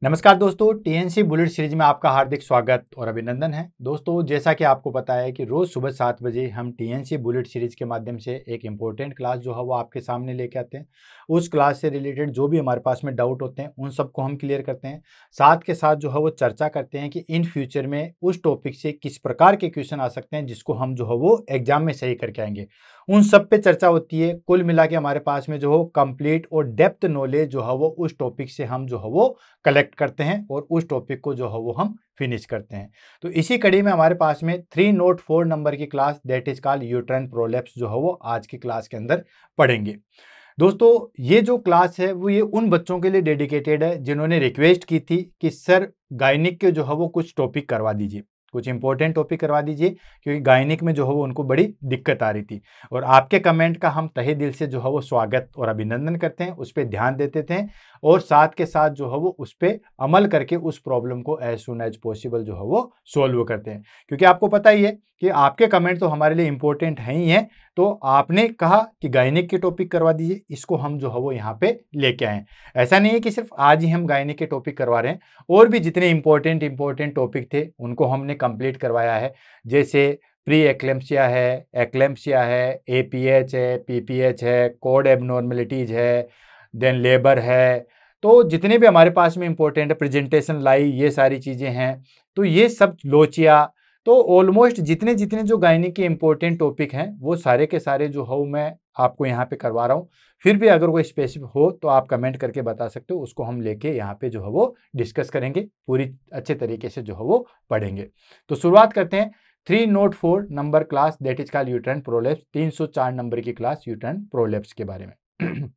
नमस्कार दोस्तों, TNC bullet series में आपका हार्दिक स्वागत और अभिनंदन है। दोस्तों, जैसा कि आपको पता है कि रोज सुबह 7 बजे हम टीएनसी बुलेट सीरीज के माध्यम से एक इम्पोर्टेंट क्लास जो है वो आपके सामने लेके आते हैं। उस क्लास से रिलेटेड जो भी हमारे पास में डाउट होते हैं उन सबको हम क्लियर करते हैं। साथ के साथ जो है वो चर्चा करते हैं कि इन फ्यूचर में उस टॉपिक से किस प्रकार के क्वेश्चन आ सकते हैं जिसको हम जो है वो एग्जाम में सही करके आएंगे। उन सब पे चर्चा होती है। कुल मिला के हमारे पास में जो हो कंप्लीट और डेप्थ नॉलेज जो है वो उस टॉपिक से हम जो है वो कलेक्ट करते हैं और उस टॉपिक को जो है वो हम फिनिश करते हैं। तो इसी कड़ी में हमारे पास में 3 नोट 4 नंबर की class that is called uterine prolapse जो है वो आज की क्लास के अंदर पढ़ेंगे। दोस्तों, ये जो क्लास है वो ये उन बच्चों के लिए डेडिकेटेड है जिन्होंने रिक्वेस्ट की थी कि सर गायनिक के जो है वो कुछ टॉपिक करवा दीजिए, कुछ इंपॉर्टेंट टॉपिक करवा दीजिए, क्योंकि गायनिक में जो है वो उनको बड़ी दिक्कत आ रही थी। और आपके कमेंट का हम तहे दिल से जो है वो स्वागत और अभिनंदन करते हैं, उस पर ध्यान देते थे और साथ के साथ जो है वो उस पर अमल करके उस प्रॉब्लम को एज सुन एज पॉसिबल जो है वो सॉल्व करते हैं। क्योंकि आपको पता ही है कि आपके कमेंट तो हमारे लिए इंपॉर्टेंट हैं ही हैं। तो आपने कहा कि गायनिक के टॉपिक करवा दीजिए, इसको हम जो है वो यहाँ पे लेके आए। ऐसा नहीं है कि सिर्फ आज ही हम गायनिक के टॉपिक करवा रहे हैं, और भी जितने इंपॉर्टेंट टॉपिक थे उनको हमने कंप्लीट करवाया है। जैसे प्री एक्लेम्पसिया है, एपीएच है, पीपीएच है, कोड एबनॉर्मेलिटीज है, देन लेबर है। तो जितने भी हमारे पास में इंपॉर्टेंट है, प्रेजेंटेशन लाई, ये सारी चीजें हैं। तो ये सब लोचिया, तो ऑलमोस्ट जितने जितने जो गायनिक के इंपॉर्टेंट टॉपिक हैं वो सारे के सारे जो हो मैं आपको यहाँ पे करवा रहा हूँ। फिर भी अगर कोई स्पेसिफिक हो तो आप कमेंट करके बता सकते हो, उसको हम लेके यहाँ पे जो है वो डिस्कस करेंगे, पूरी अच्छे तरीके से जो है वो पढ़ेंगे। तो शुरुआत करते हैं 3 note 4 number class that is called uterine prolapse, 304 number की क्लास यूट्राइन प्रोलैप्स के बारे में।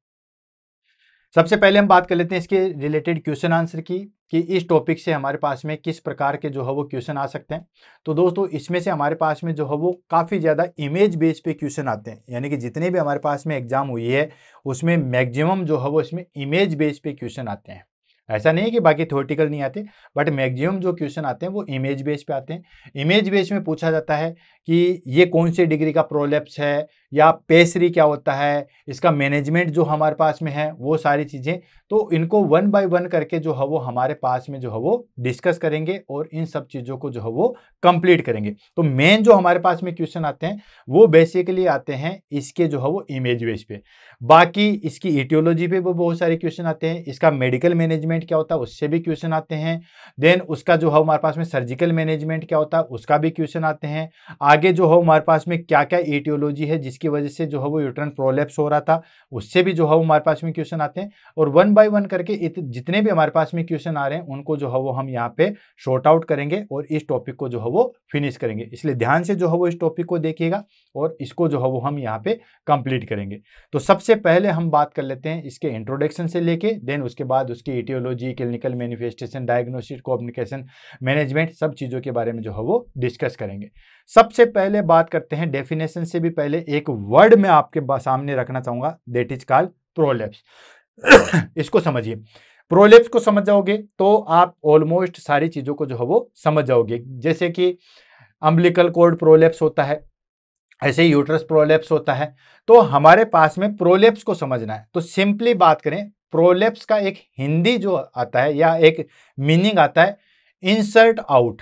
सबसे पहले हम बात कर लेते हैं इसके रिलेटेड क्वेश्चन आंसर की, कि इस टॉपिक से हमारे पास में किस प्रकार के जो है वो क्वेश्चन आ सकते हैं। तो दोस्तों, इसमें से हमारे पास में जो है वो काफ़ी ज़्यादा इमेज बेस पे क्वेश्चन आते हैं, यानी कि जितने भी हमारे पास में एग्जाम हुई है उसमें मैक्सिमम जो है वो इसमें इमेज बेस पे क्वेश्चन आते हैं। ऐसा नहीं है कि बाकी थ्योरेटिकल नहीं आते, बट मैक्सिमम जो क्वेश्चन आते हैं वो इमेज बेस पे आते हैं। इमेज बेस में पूछा जाता है कि ये कौन सी डिग्री का प्रोलैप्स है, या पेसरी क्या होता है, इसका मैनेजमेंट जो हमारे पास में है, वो सारी चीज़ें। तो इनको वन बाय वन करके जो है वो हमारे पास में जो है वो डिस्कस करेंगे और इन सब चीज़ों को जो है वो कंप्लीट करेंगे। तो मेन जो हमारे पास में क्वेश्चन आते हैं वो बेसिकली आते हैं इसके जो है वो इमेज बेस पे। बाकी इसकी इटियोलॉजी पे वो बहुत सारे क्वेश्चन आते हैं, इसका मेडिकल मैनेजमेंट क्या होता है उससे भी क्वेश्चन आते हैं। देन उसका जो है हमारे पास में सर्जिकल मैनेजमेंट क्या होता है उसका भी क्वेश्चन आते हैं। आगे जो है हमारे पास में क्या क्या इटियोलॉजी है जिसकी वजह से जो है वो यूट्रन प्रोलैप्स हो रहा था, उससे भी जो है वो हमारे पास में क्वेश्चन आते हैं। और वन बाय वन करके जितने भी हमारे पास में क्वेश्चन आ रहे हैं उनको जो है वो हम यहाँ पे शॉर्ट आउट करेंगे और इस टॉपिक को जो है वो फिनिश करेंगे। इसलिए ध्यान से जो है वो इस टॉपिक को देखिएगा और इसको जो है वो हम यहाँ पे कंप्लीट करेंगे। तो सबसे पहले हम बात कर लेते हैं इसके इंट्रोडक्शन से लेके, देन उसके बाद उसकी aetiology, clinical manifestation, diagnosis, communication, management, सब चीज़ों के बारे में जो है वो डिस्कस करेंगे। सबसे पहले बात करते हैं डेफिनेशन से भी पहले एक वर्ड मैं आपके सामने रखना चाहूंगा, दैट इज कॉल्ड प्रोलैप्स। इसको समझिए। प्रोलैप्स को समझ जाओगे तो आप ऑलमोस्ट सारी चीजों को जो है वो समझ जाओगे। जैसे कि अम्बिलिकल कॉर्ड प्रोलैप्स होता है, ऐसे ही यूट्रस प्रोलैप्स होता है। तो हमारे पास में प्रोलैप्स को समझना है तो सिंपली बात करें, प्रोलैप्स का एक हिंदी जो आता है या एक मीनिंग आता है इंसर्ट आउट।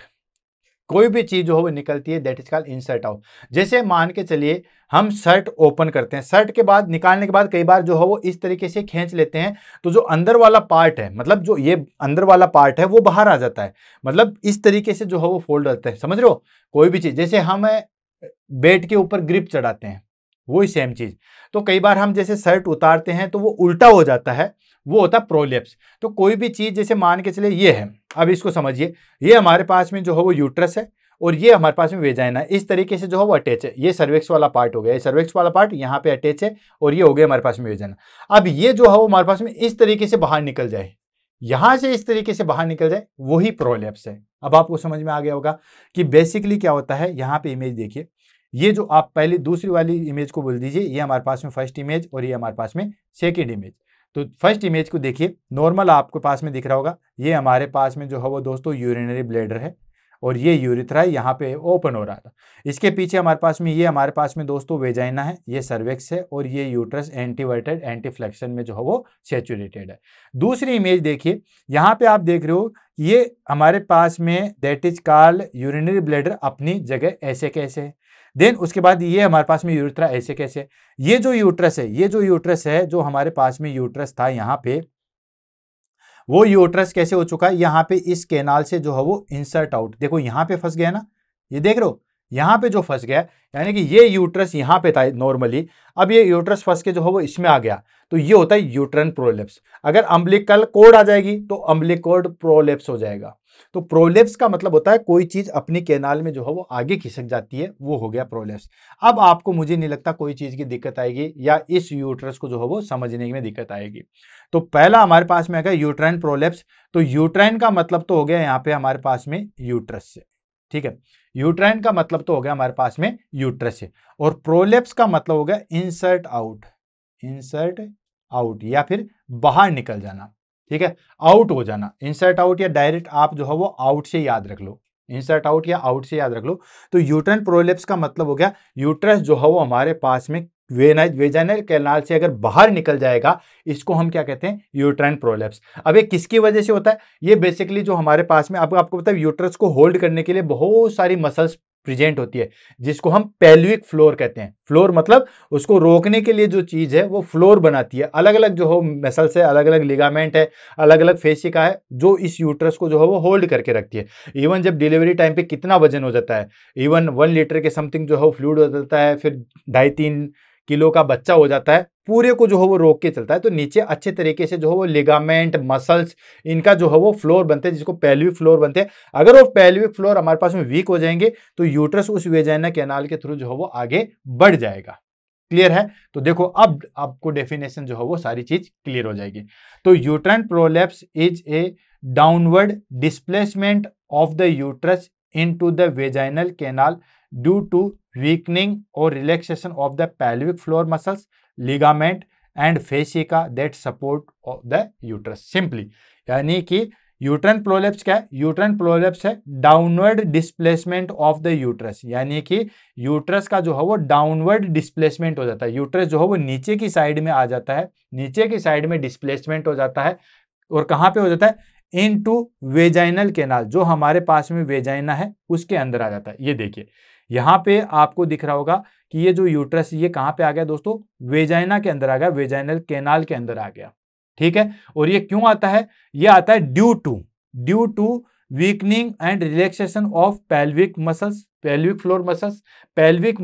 कोई भी चीज जो है वो निकलती है that is called insert out. जैसे मान के चलिए हम शर्ट ओपन करते हैं, शर्ट के बाद निकालने के बाद कई बार जो है वो इस तरीके से खींच लेते हैं तो जो अंदर वाला पार्ट है, मतलब जो ये अंदर वाला पार्ट है वो बाहर आ जाता है, मतलब इस तरीके से जो है वो फोल्ड रहता है। समझ रहे हो? कोई भी चीज, जैसे हम बेड के ऊपर ग्रिप चढ़ाते हैं, वही सेम चीज। तो कई बार हम जैसे शर्ट उतारते हैं तो वो उल्टा हो जाता है, वो होता है प्रोलैप्स। तो कोई भी चीज जैसे मान के चले ये है, अब इसको समझिए, ये हमारे पास में जो है वो यूट्रस है और ये हमारे पास में वेजाइना है, इस तरीके से जो है वो अटैच है। ये सर्वेक्स वाला पार्ट हो गया, ये सर्वेक्स वाला पार्ट यहाँ पे अटैच है और ये हो गया हमारे पास में वेजाइना। अब ये जो है वो हमारे पास में इस तरीके से बाहर निकल जाए, यहां से इस तरीके से बाहर निकल जाए, वही प्रोलैप्स है। अब आपको समझ में आ गया होगा कि बेसिकली क्या होता है। यहाँ पे इमेज देखिए, ये जो आप पहले दूसरी वाली इमेज को बोल दीजिए, ये हमारे पास में फर्स्ट इमेज और ये हमारे पास में सेकंड इमेज। तो फर्स्ट इमेज को देखिए, नॉर्मल आपके पास में दिख रहा होगा, ये हमारे पास में जो है वो दोस्तों यूरिनरी ब्लैडर है। और ये यूरिथ्रा यहाँ पे ओपन हो रहा था। इसके पीछे हमारे पास में ये हमारे पास में दोस्तों वेजाइना है, ये सर्वेक्स है और ये यूट्रस एंटीवर्टेड एंटी फ्लेक्शन में जो है वो सैचुरेटेड है। दूसरी इमेज देखिए, यहाँ पे आप देख रहे हो ये हमारे पास में that is called urinary bladder अपनी जगह ऐसे कैसे है। देन उसके बाद ये हमारे पास में यूरिथ्रा ऐसे कैसे। ये जो यूट्रस है जो हमारे पास में यूट्रस था यहाँ पे, वो यूट्रस कैसे हो चुका है, यहाँ पे इस कैनाल से जो है वो इंसर्ट आउट, देखो यहाँ पे फंस गया ना, ये देख रहे हो यहाँ पे जो फंस गया, यानी कि ये यूट्रस यहाँ पे था नॉर्मली, अब ये यूट्रस फंस के जो है वो इसमें आ गया, तो ये होता है यूट्रन प्रोलेप्स। अगर अम्बिलिकल कॉर्ड आ जाएगी तो अम्बिलिकल प्रोलेप्स हो जाएगा। तो प्रोलेप्स का मतलब होता है कोई चीज अपनी कैनाल में जो है वो आगे खिसक जाती है, वो हो गया प्रोलेप्स। अब आपको मुझे नहीं लगता कोई चीज की दिक्कत आएगी या इस यूट्रस को जो है वो समझने में दिक्कत आएगी। तो पहला हमारे पास में आएगा यूट्राइन प्रोलेप्स। तो यूट्राइन का मतलब तो हो गया यहाँ पे हमारे पास में यूट्रस से, ठीक है, यूट्राइन का मतलब तो हो गया हमारे पास में यूट्रस से, और प्रोलेप्स का मतलब हो गया इंसर्ट आउट या फिर बाहर निकल जाना, ठीक है, आउट हो जाना। इंसर्ट आउट या डायरेक्ट आप जो है वो आउट से याद रख लो, इंसर्ट आउट या आउट से याद रख लो। तो यूट्राइन प्रोलेप्स का मतलब हो गया यूट्रस जो है वो हमारे पास में वेजाइनल कैनाल से अगर बाहर निकल जाएगा, इसको हम क्या कहते हैं, यूट्राइन प्रोलेप्स। अब ये किसकी वजह से होता है, ये बेसिकली जो हमारे पास में आपको पता है यूट्रस को होल्ड करने के लिए बहुत सारी मसल्स प्रेजेंट होती है, जिसको हम पेल्विक फ्लोर कहते हैं। फ्लोर मतलब उसको रोकने के लिए जो चीज है वो फ्लोर बनाती है। अलग अलग जो हो मसल्स है, अलग अलग लिगामेंट है, अलग अलग फेसिका है, जो इस यूट्रस को जो है वो होल्ड करके रखती है। इवन जब डिलीवरी टाइम पे कितना वजन हो जाता है, इवन 1 लीटर के समथिंग जो है फ्लूइड हो जाता है, फिर 2.5-3 किलो का बच्चा हो जाता है, पूरे को जो है वो रोक के चलता है। तो नीचे अच्छे तरीके से जो है वो लिगामेंट, मसल्स, इनका जो है वो फ्लोर बनते हैं, जिसको पेल्विक फ्लोर बनते हैं। अगर वो पेल्विक फ्लोर हमारे पास में वीक हो जाएंगे तो यूट्रस उस वेजाइना कैनाल के थ्रू जो है वो आगे बढ़ जाएगा। क्लियर है? तो देखो अब आपको डेफिनेशन जो है वो सारी चीज क्लियर हो जाएगी। तो uterine prolapse is a downward displacement of the uterus into the vaginal canal due to weakening or relaxation of the pelvic floor muscles, ligament and fascia that support the uterus. Simply यानी कि uterine prolapse क्या है, uterine prolapse है downward displacement of the uterus, यानी कि uterus का जो है वो डाउनवर्ड डिस्प्लेसमेंट हो जाता है, यूट्रस जो है वो नीचे की साइड में आ जाता है, नीचे की साइड में डिस्प्लेसमेंट हो जाता है। और कहां पे हो जाता है, इनटू वेजाइनल कैनाल, जो हमारे पास में वेजाइना है उसके अंदर आ जाता है। ये देखिए यहां पे आपको दिख रहा होगा कि ये जो यूट्रस ये कहां पे आ गया दोस्तों, वेजाइना के अंदर आ गया, वेजाइनल कैनाल के अंदर आ गया, ठीक है। और ये क्यों आता है, ये आता है due to weakening and relaxation of pelvic muscles, pelvic floor muscles, pelvic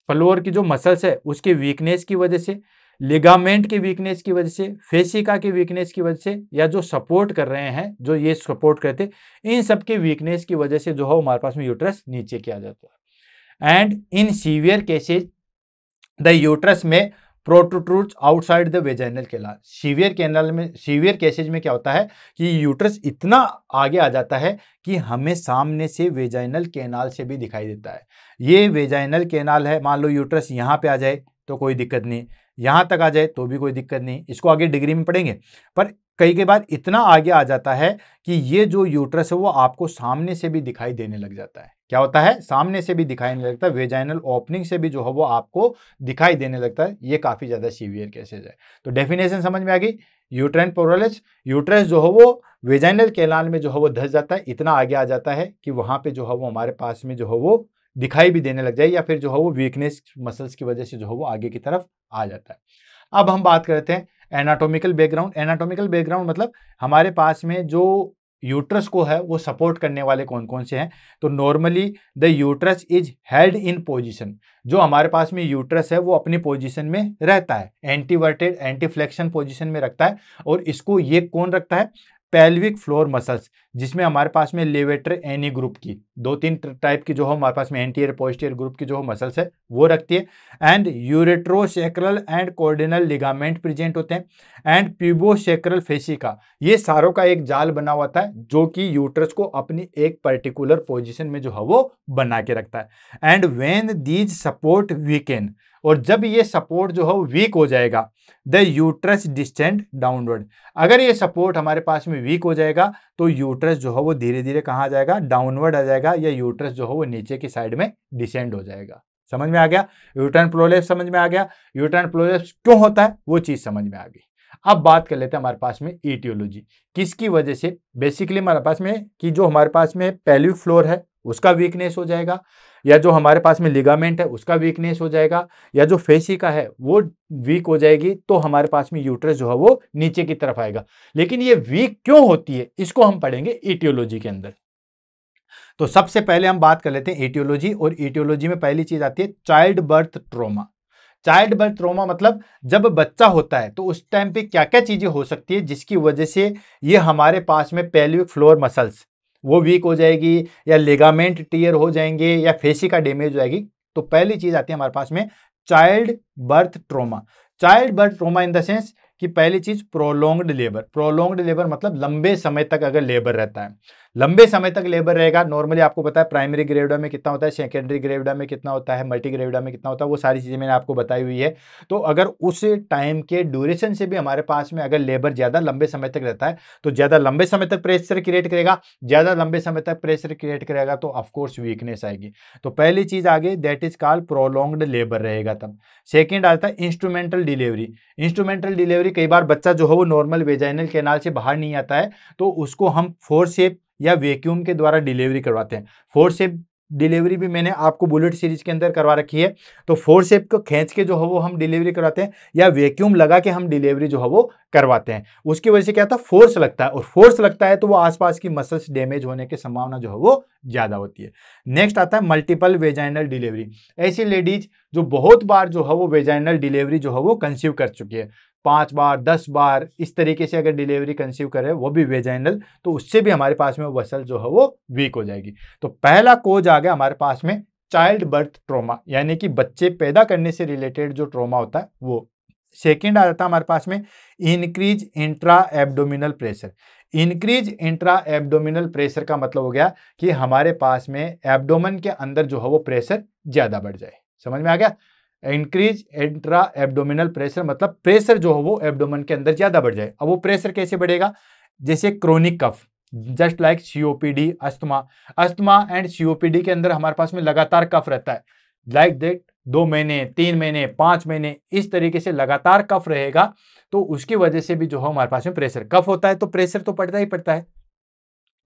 floor की जो मसल्स है उसके वीकनेस की वजह से, लिगामेंट के वीकनेस की वजह से, फेसिका के वीकनेस की वजह से, या जो सपोर्ट कर रहे हैं, जो ये सपोर्ट करते, इन सब के वीकनेस की वजह से जो है हमारे पास में यूट्रस नीचे किया जाता है। And in severe cases, the uterus may protrude outside the vaginal canal. Severe cases में क्या होता है कि यूट्रस इतना आगे आ जाता है कि हमें सामने से वेजाइनल कैनाल से भी दिखाई देता है। ये वेजाइनल कैनाल है, मान लो यूट्रस यहाँ पे आ जाए तो कोई दिक्कत नहीं, यहाँ तक आ जाए तो भी कोई दिक्कत नहीं, इसको आगे डिग्री में पढ़ेंगे। पर कई के बार इतना आगे आ जाता है कि ये जो यूट्रस है वो आपको सामने से भी दिखाई देने लग जाता है। क्या होता है, सामने से भी दिखाई नहीं लगता, वेजाइनल ओपनिंग से भी जो है वो आपको दिखाई देने लगता है। ये काफी ज्यादा सीवियर केसेस है। तो डेफिनेशन समझ में आ गई, यूट्राइन प्रोलेप्स, यूट्रस जो है वो वेजाइनल कैनाल में जो है वो धस जाता है, इतना आगे आ जाता है कि वहां पे जो है वो हमारे पास में जो है वो दिखाई भी देने लग जाए, या फिर जो है वो वीकनेस मसल्स की वजह से जो है वो आगे की तरफ आ जाता है। अब हम बात करते हैं एनाटॉमिकल बैकग्राउंड। एनाटॉमिकल बैकग्राउंड मतलब हमारे पास में जो यूट्रस को है वो सपोर्ट करने वाले कौन कौन से हैं। तो normally the uterus is held in position, जो हमारे पास में यूट्रस है वो अपनी पोजीशन में रहता है, एंटीवर्टेड एंटी फ्लेक्शन पोजीशन में रखता है। और इसको ये कौन रखता है, पेल्विक फ्लोर मसल्स, जिसमें हमारे पास में लेवेटर एनी ग्रुप की 2-3 टाइप की जो हमारे पास में एंटीरियर पोस्टीरियर ग्रुप की जो मसल्स है वो रखती है। एंड यूरेट्रोसेक्रल एंड कोर्डिनल लिगामेंट प्रेजेंट होते हैं, एंड प्यूबोसेक्रल फेसिका, ये सारों का एक जाल बना हुआ था जो कि यूट्रस को अपनी एक पर्टिकुलर पोजीशन में जो है वो बना के रखता है। And when these support weakened, और जब ये सपोर्ट जो है वीक हो जाएगा, द यूट्रस डिस्टेंड डाउनवर्ड। अगर ये सपोर्ट हमारे पास में वीक हो जाएगा तो यूट्रस जो है वो धीरे धीरे कहाँ आ जाएगा, डाउनवर्ड आ जाएगा, या यूट्रस जो है वो नीचे की साइड में डिसेंड हो जाएगा। समझ में आ गया? यूट्राइन प्रोलेप्स समझ में आ गया। यूट्राइन प्रोलेप्स क्यों होता है वो चीज समझ में आ गई। अब बात कर लेते हैं हमारे पास में ईटियोलॉजी, किसकी वजह से। बेसिकली हमारे पास में कि जो हमारे पास में पेल्विक फ्लोर है उसका वीकनेस हो जाएगा, या जो हमारे पास में लिगामेंट है उसका वीकनेस हो जाएगा, या जो फेसिका है वो वीक हो जाएगी, तो हमारे पास में यूट्रस जो है वो नीचे की तरफ आएगा। लेकिन ये वीक क्यों होती है इसको हम पढ़ेंगे ईटियोलॉजी के अंदर। तो सबसे पहले हम बात कर लेते हैं ईटियोलॉजी, और ईटियोलॉजी में पहली चीज आती है child birth trauma. Child birth trauma मतलब जब बच्चा होता है तो उस टाइम पे क्या क्या चीजें हो सकती है जिसकी वजह से ये हमारे पास में पेल्विक फ्लोर मसल्स वो वीक हो जाएगी, या लिगामेंट टियर हो जाएंगे, या फेसिका डैमेज हो जाएगी। तो पहली चीज आती है हमारे पास में child birth trauma. Child birth trauma in the sense कि पहली चीज प्रोलोंग्ड लेबर। प्रोलोंग्ड लेबर मतलब लंबे समय तक अगर लेबर रहता है, लंबे समय तक लेबर रहेगा। नॉर्मली आपको पता है प्राइमरी ग्रेविडा में कितना होता है, सेकेंडरी ग्रेविडा में कितना होता है, मल्टी ग्रेविडा में कितना होता है, वो सारी चीजें मैंने आपको बताई हुई है। तो अगर उस टाइम के ड्यूरेशन से भी हमारे पास में अगर लेबर ज्यादा लंबे समय तक रहता है तो ज्यादा लंबे समय तक प्रेशर क्रिएट करेगा, ज्यादा लंबे समय तक प्रेशर क्रिएट करेगा तो ऑफकोर्स वीकनेस आएगी। तो पहली चीज आगे that is called prolonged labour रहेगा तब। सेकेंड आता है इंस्ट्रूमेंटल डिलीवरी। इंस्ट्रूमेंटल डिलीवरी कई बार बच्चा जो है वो नॉर्मल वेजाइनल कैनाल से बाहर नहीं आता है तो उसको हम फोर्सेप या वैक्यूम के द्वारा डिलीवरी करवाते हैं। फोर्सेप डिलीवरी भी मैंने आपको बुलेट सीरीज के अंदर करवा रखी है। तो फोर्सेप को खींच के जो है वो हम डिलीवरी करवाते हैं, या वैक्यूम लगा के हम डिलीवरी जो है वो करवाते हैं। उसकी वजह से क्या था, फोर्स लगता है, और फोर्स लगता है तो वो आसपास की मसल्स डैमेज होने की संभावना जो है वो ज्यादा होती है। नेक्स्ट आता है मल्टीपल वेजाइनल डिलीवरी। ऐसी लेडीज जो बहुत बार जो है वो वेजाइनल डिलीवरी जो है वो कंसीव कर चुकी है, 5 बार 10 बार इस तरीके से अगर डिलीवरी कंसीव करे वो भी वेजाइनल, तो उससे भी हमारे पास में मसल जो है वो वीक हो जाएगी। तो पहला कोज आ गया हमारे पास में चाइल्ड बर्थ ट्रॉमा, यानी कि बच्चे पैदा करने से रिलेटेड जो ट्रॉमा होता है वो। सेकेंड आ जाता है हमारे पास में increase intra abdominal pressure. Increase intra abdominal pressure का मतलब हो गया कि हमारे पास में एब्डोमेन के अंदर जो है वो प्रेशर ज्यादा बढ़ जाए। समझ में आ गया? इंक्रीज इंट्रा एब्डोमिनल प्रेशर मतलब प्रेशर जो है वो एब्डोमेन के अंदर ज्यादा बढ़ जाए। अब वो प्रेशर कैसे बढ़ेगा, जैसे chronic cough, just like COPD, asthma. Asthma and COPD के अंदर हमारे पास में लगातार कफ रहता है, लाइक दैट 2 महीने 3 महीने 5 महीने इस तरीके से लगातार कफ रहेगा, तो उसकी वजह से भी जो है हमारे पास में प्रेशर, कफ होता है तो प्रेशर तो पड़ता ही पड़ता है,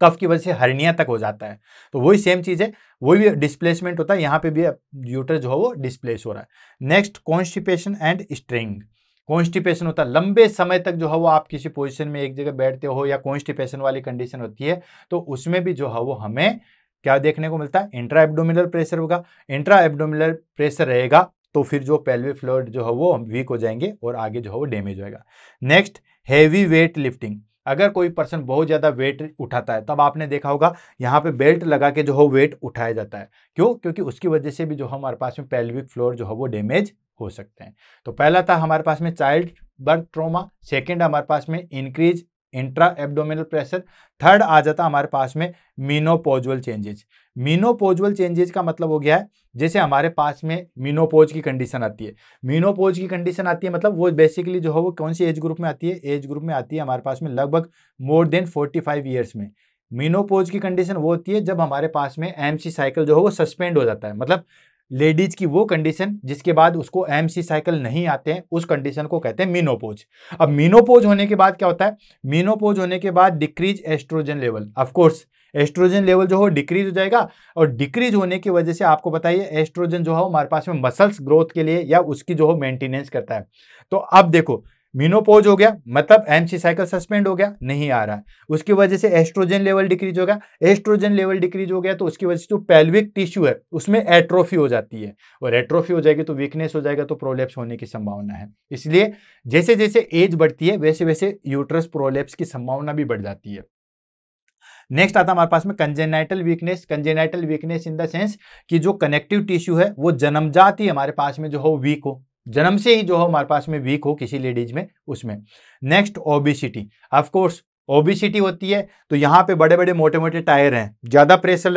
कफ की वजह से हर्निया तक हो जाता है। तो वही सेम चीज है, वही भी डिस्प्लेसमेंट होता है, यहाँ पे भी यूटर जो है वो डिस्प्लेस हो रहा है। Next constipation and string. Constipation होता है लंबे समय तक जो है वो आप किसी पोजीशन में एक जगह बैठते हो, या कॉन्स्टिपेशन वाली कंडीशन होती है, तो उसमें भी जो है वो हमें क्या देखने को मिलता है, इंट्रा एब्डोमिनल प्रेशर होगा। इंट्रा एब्डोमिनल प्रेशर रहेगा तो फिर जो पेल्विक फ्लोर जो है वो वीक हो जाएंगे और आगे जो है वो डैमेज होएगा। Next heavy weight lifting. अगर कोई पर्सन बहुत ज्यादा वेट उठाता है तब आपने देखा होगा यहाँ पे बेल्ट लगा के जो है वेट उठाया जाता है, क्यों? क्योंकि उसकी वजह से भी जो हमारे पास में पेल्विक फ्लोर जो है वो डैमेज हो सकते हैं। तो पहला था हमारे पास में चाइल्ड बर्थ ट्रॉमा, सेकेंड हमारे पास में increase intra abdominal pressure, third आ जाता हमारे पास में मीनोपॉजुअल चेंजेस। मीनोपॉजुअल चेंजेस का मतलब हो गया है जैसे हमारे पास में मीनोपॉज की कंडीशन आती है। मीनोपॉज की कंडीशन आती है मतलब वो बेसिकली जो है वो कौन सी एज ग्रुप में आती है, एज ग्रुप में आती है हमारे पास में लगभग मोर देन 45 ईयर्स में। मीनोपॉज की कंडीशन वो होती है जब हमारे पास में एमसी साइकिल जो है वो सस्पेंड हो जाता है, मतलब लेडीज की वो कंडीशन जिसके बाद उसको एमसी साइकिल नहीं आते हैं, उस कंडीशन को कहते हैं मीनोपोज। अब मीनोपोज होने के बाद क्या होता है, मीनोपोज होने के बाद decrease oestrogen level, of course oestrogen level जो हो डिक्रीज हो जाएगा, और डिक्रीज होने की वजह से आपको बताइए एस्ट्रोजन जो है हमारे पास में मसल्स ग्रोथ के लिए या उसकी जो है मेंटेनेंस करता है। तो अब देखो मीनोपोज हो गया मतलब एमसी साइकिल सस्पेंड हो गया, नहीं आ रहा है, उसकी वजह से एस्ट्रोजन लेवल डिक्रीज होगा। एस्ट्रोजन लेवल डिक्रीज हो गया तो उसकी वजह से जो पेल्विक टिश्यू है उसमें एट्रोफी हो जाती है, और एट्रोफी हो जाएगी तो वीकनेस हो जाएगा, तो प्रोलेप्स होने की संभावना है। इसलिए जैसे जैसे एज बढ़ती है वैसे वैसे यूट्रस प्रोलेप्स की संभावना भी बढ़ जाती है। नेक्स्ट आता है हमारे पास में congenital weakness. Congenital weakness in the sense कि जो कनेक्टिव टिश्यू है वो जन्मजात ही हमारे पास में जो हो वीक हो, जन्म से ही जो हो हमारे पास में वीक हो किसी लेडीज में उसमें। Next obesity, of course obesity होती है तो यहाँ पे बड़े बड़े मोटे मोटे टायर हैं, ज्यादा प्रेशर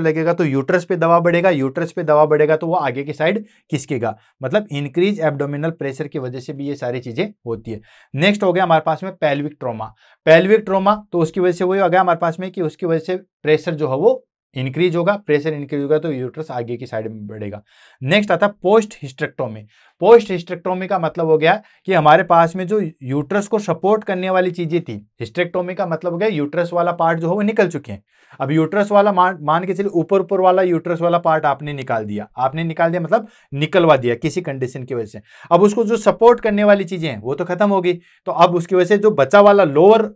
लगेगा तो यूट्रस पे दबाव बढ़ेगा, यूट्रस पे दबाव बढ़ेगा तो वो आगे की साइड खिसकेगा, मतलब इंक्रीज एब्डोमिनल प्रेशर की वजह से भी ये सारी चीजें होती है। नेक्स्ट हो गया हमारे पास में पेल्विक ट्रॉमा। पेल्विक ट्रॉमा तो उसकी वजह से वही हो गया हमारे पास में कि उसकी वजह से प्रेशर जो है वो इंक्रीज होगा, प्रेशर इंक्रीज होगा तो यूट्रस आगे की साइड में बढ़ेगा। नेक्स्ट आता है पोस्ट हिस्टेक्टोमी। पोस्ट हिस्टेक्टोमी का मतलब हो गया कि हमारे पास में जो यूट्रस को सपोर्ट करने वाली चीजें थी, हिस्टेक्टोमी का मतलब हो गया यूट्रस वाला पार्ट जो है वो निकल चुके हैं। अब यूट्रस वाला मान के चलिए ऊपर वाला यूट्रस वाला पार्ट आपने निकाल दिया, मतलब निकलवा दिया किसी कंडीशन की वजह से। अब उसको जो सपोर्ट करने वाली चीजें हैं वो तो खत्म हो गई, तो अब उसकी वजह से जो बचा वाला लोअर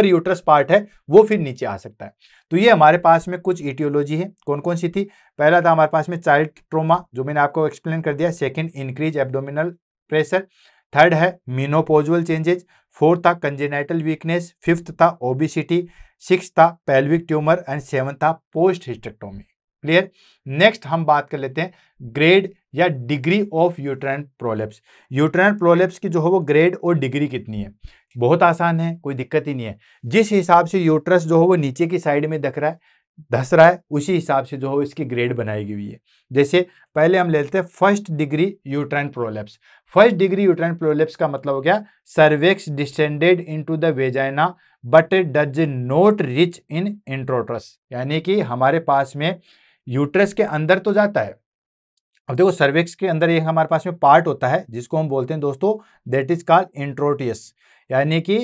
यूट्रस पार्ट है वो फिर नीचे आ सकता है। तो ये हमारे पास में कुछ इटियोलॉजी है। कौन कौन सी थी? पहला था हमारे पास में चाइल्ड ट्रोमा, जो मैंने आपको एक्सप्लेन कर दिया। Second, increase abdominal pressure. Third है मीनोपॉजुअल चेंजेस। फोर्थ था कंजेनाइटल वीकनेस। फिफ्थ था ओबेसिटी। सिक्स था पेल्विक ट्यूमर एंड सेवन था पोस्ट हिस्टेक्टोमी। क्लियर? नेक्स्ट हम बात कर लेते हैं ग्रेड या degree of uterine prolapse. Uterine prolapse की जो है वो ग्रेड और डिग्री कितनी है? बहुत आसान है, कोई दिक्कत ही नहीं है। जिस हिसाब से यूट्रस जो है वो नीचे की साइड में धस रहा है उसी हिसाब से जो है इसकी ग्रेड बनाई हुई है। जैसे पहले हम लेते हैं first degree uterine prolapse. First degree uterine prolapse का मतलब हो गया cervix distended into the vagina but does not reach in introitus, यानी कि हमारे पास में यूट्रस के अंदर तो जाता है। अब देखो सर्विक्स के अंदर एक हमारे पास में पार्ट होता है जिसको हम बोलते हैं दोस्तों दैट इज कॉल्ड इंट्रोटियस, यानी कि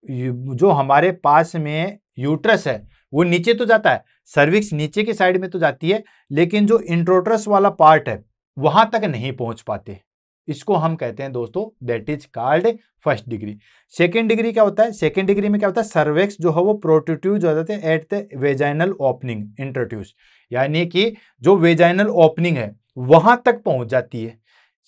जो हमारे पास में यूट्रस है वो नीचे तो जाता है, सर्विक्स नीचे की साइड में तो जाती है, लेकिन जो इंट्रोट्रस वाला पार्ट है वहां तक नहीं पहुंच पाते। इसको हम कहते हैं दोस्तों that is called first degree. Second degree क्या होता है? सेकेंड डिग्री में क्या होता है सर्विक्स जो है वो प्रोट्रूड हो जाते हैं एट द वेजाइनल ओपनिंग इंट्रोट्यूस, यानी कि जो वेजाइनल ओपनिंग है वहां तक पहुंच जाती है।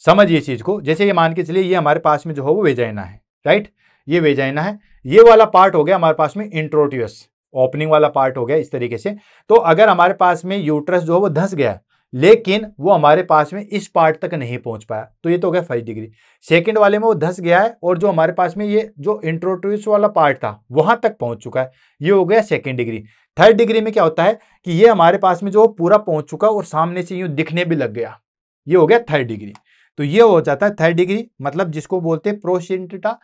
समझिए चीज को, जैसे ये मान के चलिए ये हमारे पास में जो है वो वेजाइना है, राइट? ये वेजाइना है, ये वाला पार्ट हो गया हमारे पास में इंट्रोटियस, ओपनिंग वाला पार्ट हो गया इस तरीके से। तो अगर हमारे पास में यूट्रस जो है वो धंस गया लेकिन वो हमारे पास में इस पार्ट तक नहीं पहुंच पाया तो ये तो हो गया फर्स्ट डिग्री। सेकंड वाले में वो धंस गया है और जो हमारे पास में ये जो इंट्रोटियस वाला पार्ट था वहां तक पहुंच चुका है, ये हो गया सेकंड डिग्री। थर्ड डिग्री में क्या होता है कि ये हमारे पास में जो पूरा पहुंच चुका और सामने से यूं दिखने भी लग गया, ये हो गया थर्ड डिग्री। तो ये हो जाता है थर्ड डिग्री, मतलब जिसको बोलते हैं procidentia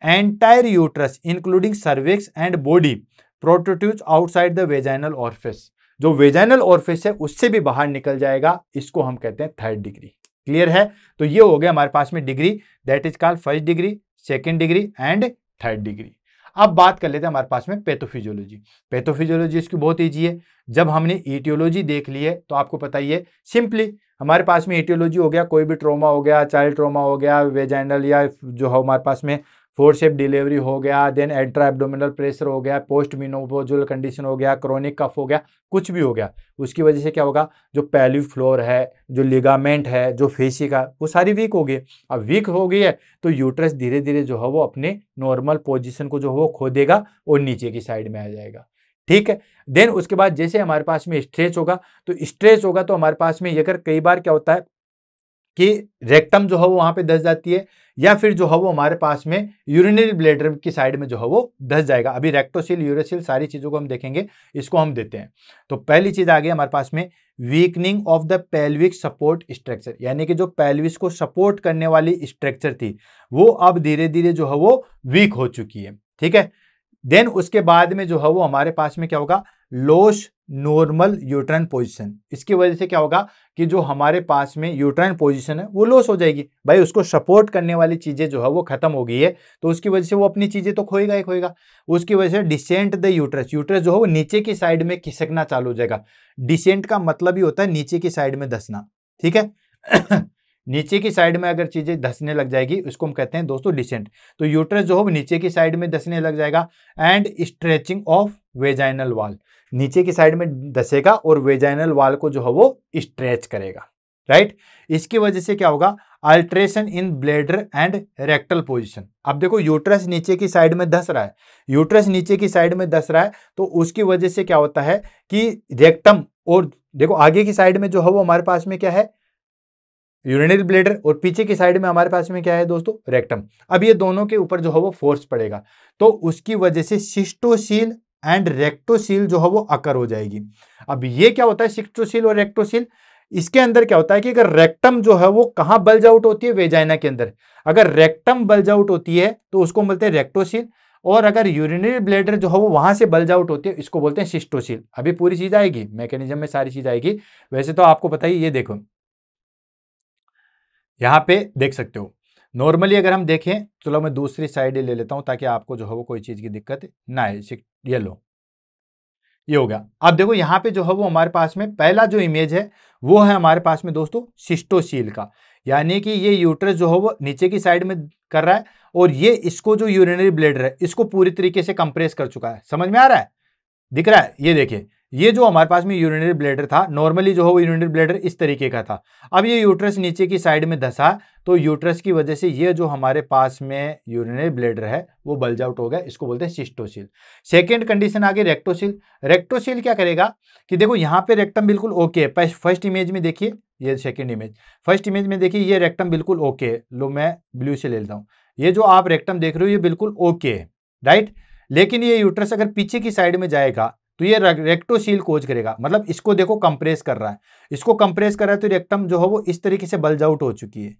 entire uterus including cervix and body protrudes outside the vaginal orifice, जो वेजाइनल ऑरिफिस है उससे भी बाहर निकल जाएगा, इसको हम कहते हैं थर्ड डिग्री। क्लियर है? तो ये हो गया हमारे पास में degree that is called first degree, second degree and third degree. अब बात कर लेते हैं हमारे पास में पैथोफिजियोलॉजी। पैथोफिजियोलॉजी इसकी बहुत ईजी है। जब हमने ईटियोलॉजी देख ली है तो आपको पता ही है सिंपली हमारे पास में ईटियोलॉजी हो गया कोई भी ट्रॉमा हो गया, चाइल्ड ट्रॉमा हो गया, वेजाइनल या जो है हमारे पास में फोर्सेप डिलीवरी हो गया, देन इंट्रा एब्डोमिनल प्रेशर हो गया, पोस्ट मेनोपॉजल कंडीशन हो गया, क्रोनिक कफ हो गया, कुछ भी हो गया, उसकी वजह से क्या होगा जो पेल्विक फ्लोर है, जो लिगामेंट है, जो फेसी का, वो सारी वीक हो गई। अब वीक हो गई है तो यूट्रस धीरे धीरे जो है वो अपने नॉर्मल पोजीशन को जो है वो खो देगा और नीचे की साइड में आ जाएगा। ठीक है? देन उसके बाद जैसे हमारे पास में स्ट्रेच होगा तो हमारे पास में अगर कई बार क्या होता है कि रेक्टम जो है वो वहां पे धस जाती है या फिर जो है वो हमारे पास में यूरिनरी ब्लैडर की साइड में जो है वो धस जाएगा। अभी रेक्टोसिल, यूरोसिल सारी चीजों को हम देखेंगे, इसको हम देते हैं। तो पहली चीज आ गई हमारे पास में weakening of the pelvic support structure, यानी कि जो पेल्विस को सपोर्ट करने वाली स्ट्रक्चर थी वो अब धीरे धीरे जो है वो वीक हो चुकी है। ठीक है? देन उसके बाद में जो है वो हमारे पास में क्या होगा लॉस नॉर्मल यूट्राइन पोजीशन। इसकी वजह से क्या होगा कि जो हमारे पास में यूट्राइन पोजीशन है वो लॉस हो जाएगी। भाई उसको सपोर्ट करने वाली चीजें जो है वो खत्म हो गई है तो उसकी वजह से वो अपनी चीजें तो खोएगा ही खोएगा। उसकी वजह से डिसेंट द यूट्रस, यूट्रस जो है वो नीचे की साइड में खिसकना चालू हो जाएगा। डिसेंट का मतलब ही होता है नीचे की साइड में धसना। ठीक है? नीचे की साइड में अगर चीजें धसने लग जाएगी उसको हम कहते हैं दोस्तों डिसेंट। तो यूट्रस जो है वो नीचे की साइड में धसने लग जाएगा। And stretching of vaginal wall, नीचे की साइड में धसेगा और वेजाइनल वॉल को जो है वो स्ट्रेच करेगा, राइट? इसकी वजह से क्या होगा alteration in bladder and rectal position. अब देखो यूट्रस नीचे की साइड में धस रहा है, यूट्रस नीचे की साइड में धस रहा है तो उसकी वजह से क्या होता है कि रेक्टम और देखो आगे की साइड में जो है वो हमारे पास में क्या है यूरिनरी ब्लैडर और पीछे की साइड में हमारे पास में क्या है दोस्तों, रेक्टम। अब ये दोनों के ऊपर जो है वो फोर्स पड़ेगा, तो उसकी वजह से सिस्टोसील एंड रेक्टोसील जो है वो अकर हो जाएगी। अब ये क्या होता है सिस्टोसील और रेक्टोसील, इसके अंदर क्या होता है कि अगर रेक्टम जो है वो कहां बल्ज आउट होती है, वेजाइना के अंदर। अगर रेक्टम बल्ज आउट होती है तो उसको बोलते हैं रेक्टोसील, और अगर यूरिनरी ब्लैडर जो है वो वहां से बल्ज आउट होती है, इसको बोलते हैं सिस्टोसील। अभी पूरी चीज आएगी, मैकेनिज्म में सारी चीज आएगी। वैसे तो आपको पता ही, ये देखो यहां पे देख सकते हो। नॉर्मली अगर हम देखें, चलो मैं दूसरी साइड ले लेता हूं ताकि आपको जो है वो कोई चीज की दिक्कत ना आए। ये लो, ये हो गया। अब देखो यहाँ पे जो है वो हमारे पास में पहला जो इमेज है वो है हमारे पास में दोस्तों सिस्टोसील का, यानी कि ये यूट्रस जो है वो नीचे की साइड में कर रहा है, और ये इसको जो यूरिनरी ब्लैडर है इसको पूरी तरीके से कंप्रेस कर चुका है। समझ में आ रहा है, दिख रहा है? ये देखिए, ये जो हमारे पास में यूरिनरी ब्लैडर था, नॉर्मली जो है वो यूरिनरी ब्लैडर इस तरीके का था। अब ये यूट्रस नीचे की साइड में धंसा, तो यूट्रस की वजह से ये जो हमारे पास में यूरिनरी ब्लैडर है वो बल्ज आउट हो गया, इसको बोलते हैं सिस्टोसील। सेकेंड कंडीशन आ गई रेक्टोसील। रेक्टोसील क्या करेगा कि देखो यहाँ पे रेक्टम बिल्कुल ओके है। फर्स्ट इमेज में देखिए, ये सेकेंड इमेज, फर्स्ट इमेज में देखिए ये रेक्टम बिल्कुल ओके है। लो मैं ब्लू से ले लेता हूँ, ये जो आप रेक्टम देख रहे हो ये बिल्कुल ओके है, राइट। लेकिन ये यूट्रस अगर पीछे की साइड में जाएगा तो ये रेक्टोसील कोज करेगा, मतलब इसको देखो कंप्रेस कर रहा है, इसको कंप्रेस कर रहा है, तो रेक्टम जो है वो इस तरीके से बल्ज आउट हो चुकी है।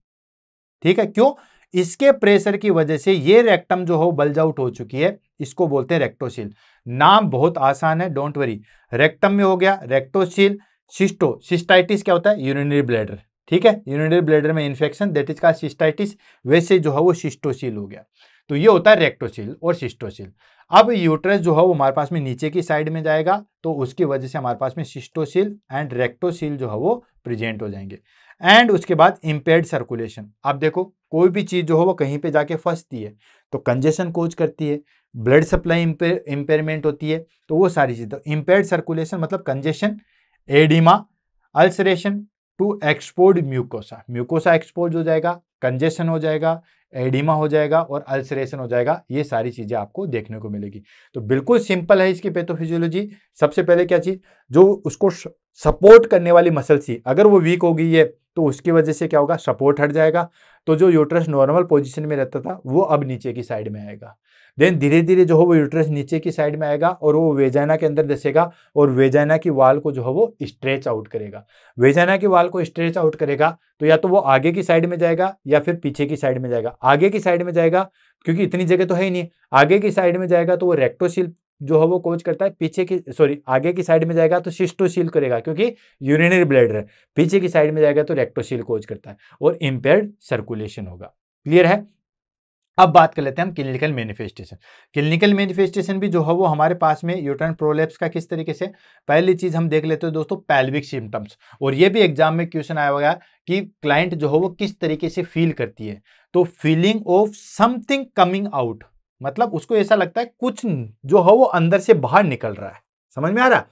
ठीक है, क्यों? इसके प्रेशर की वजह से ये रेक्टम जो है बल्ज आउट हो चुकी है, इसको बोलते हैं रेक्टोसील। नाम बहुत आसान है, डोंट वरी। रेक्टम में हो गया रेक्टोसील। सिस्टाइटिस क्या होता है? Urinary bladder. ठीक है, यूरिनरी ब्लैडर में infection, that is called cystitis. वैसे जो है वो सिस्टोसील हो गया। तो ये होता है रेक्टोसील और सिस्टोसील। अब यूट्रस जो है वो हमारे पास में नीचे की साइड में जाएगा, तो उसकी वजह से हमारे पास में सिस्टोसील एंड रेक्टोसील जो है वो प्रेजेंट हो जाएंगे। एंड उसके बाद इंपेयर्ड सर्कुलेशन। आप देखो कोई भी चीज जो है वो कहीं पे जाके फंसती है तो कंजेशन कोज करती है, ब्लड सप्लाई इंपेयरमेंट होती है, तो वो सारी चीज। तो इंपेयर्ड सर्कुलेशन मतलब congestion, edema, ulceration to exposed mucosa. Mucosa exposed हो जाएगा, कंजेशन हो जाएगा, एडिमा हो जाएगा और अल्सरेशन हो जाएगा। ये सारी चीजें आपको देखने को मिलेगी। तो बिल्कुल सिंपल है इसकी पैथोफिजियोलॉजी। सबसे पहले क्या चीज, जो उसको सपोर्ट करने वाली मसल थी अगर वो वीक हो गई है तो उसकी वजह से क्या होगा, सपोर्ट हट जाएगा, तो जो यूट्रस नॉर्मल पोजीशन में रहता था वो अब नीचे की साइड में आएगा। देन धीरे धीरे जो है वो यूट्रस नीचे की साइड में आएगा और वो वेजाइना के अंदर धसेगा और वेजाइना की वाल को जो है वो स्ट्रेच आउट करेगा। वेजाइना की वाल को स्ट्रेच आउट करेगा तो या तो वो आगे की साइड में जाएगा या फिर पीछे की साइड में जाएगा। आगे की साइड में जाएगा क्योंकि इतनी जगह तो है ही नहीं, आगे की साइड में जाएगा तो वो रेक्टोसील जो है वो कोज करता है, पीछे की आगे की साइड में जाएगा तो सिस्टोसील करेगा क्योंकि यूरिनरी ब्लैडर है, पीछे की साइड में जाएगा तो रेक्टोसील कोज करता है और इंपेयर्ड सर्कुलेशन होगा। क्लियर है? अब बात कर लेते हैं हम क्लिनिकल मैनिफेस्टेशन। क्लिनिकल मैनिफेस्टेशन भी जो है वो हमारे पास में यूट्राइन प्रोलैप्स का किस तरीके से, पहली चीज हम देख लेते हैं दोस्तों पेल्विक सिम्टम्स। और ये भी एग्जाम में क्वेश्चन आया होगा कि क्लाइंट जो है वो किस तरीके से फील करती है, तो feeling of something coming out, मतलब उसको ऐसा लगता है कुछ जो है वो अंदर से बाहर निकल रहा है। समझ में आ रहा?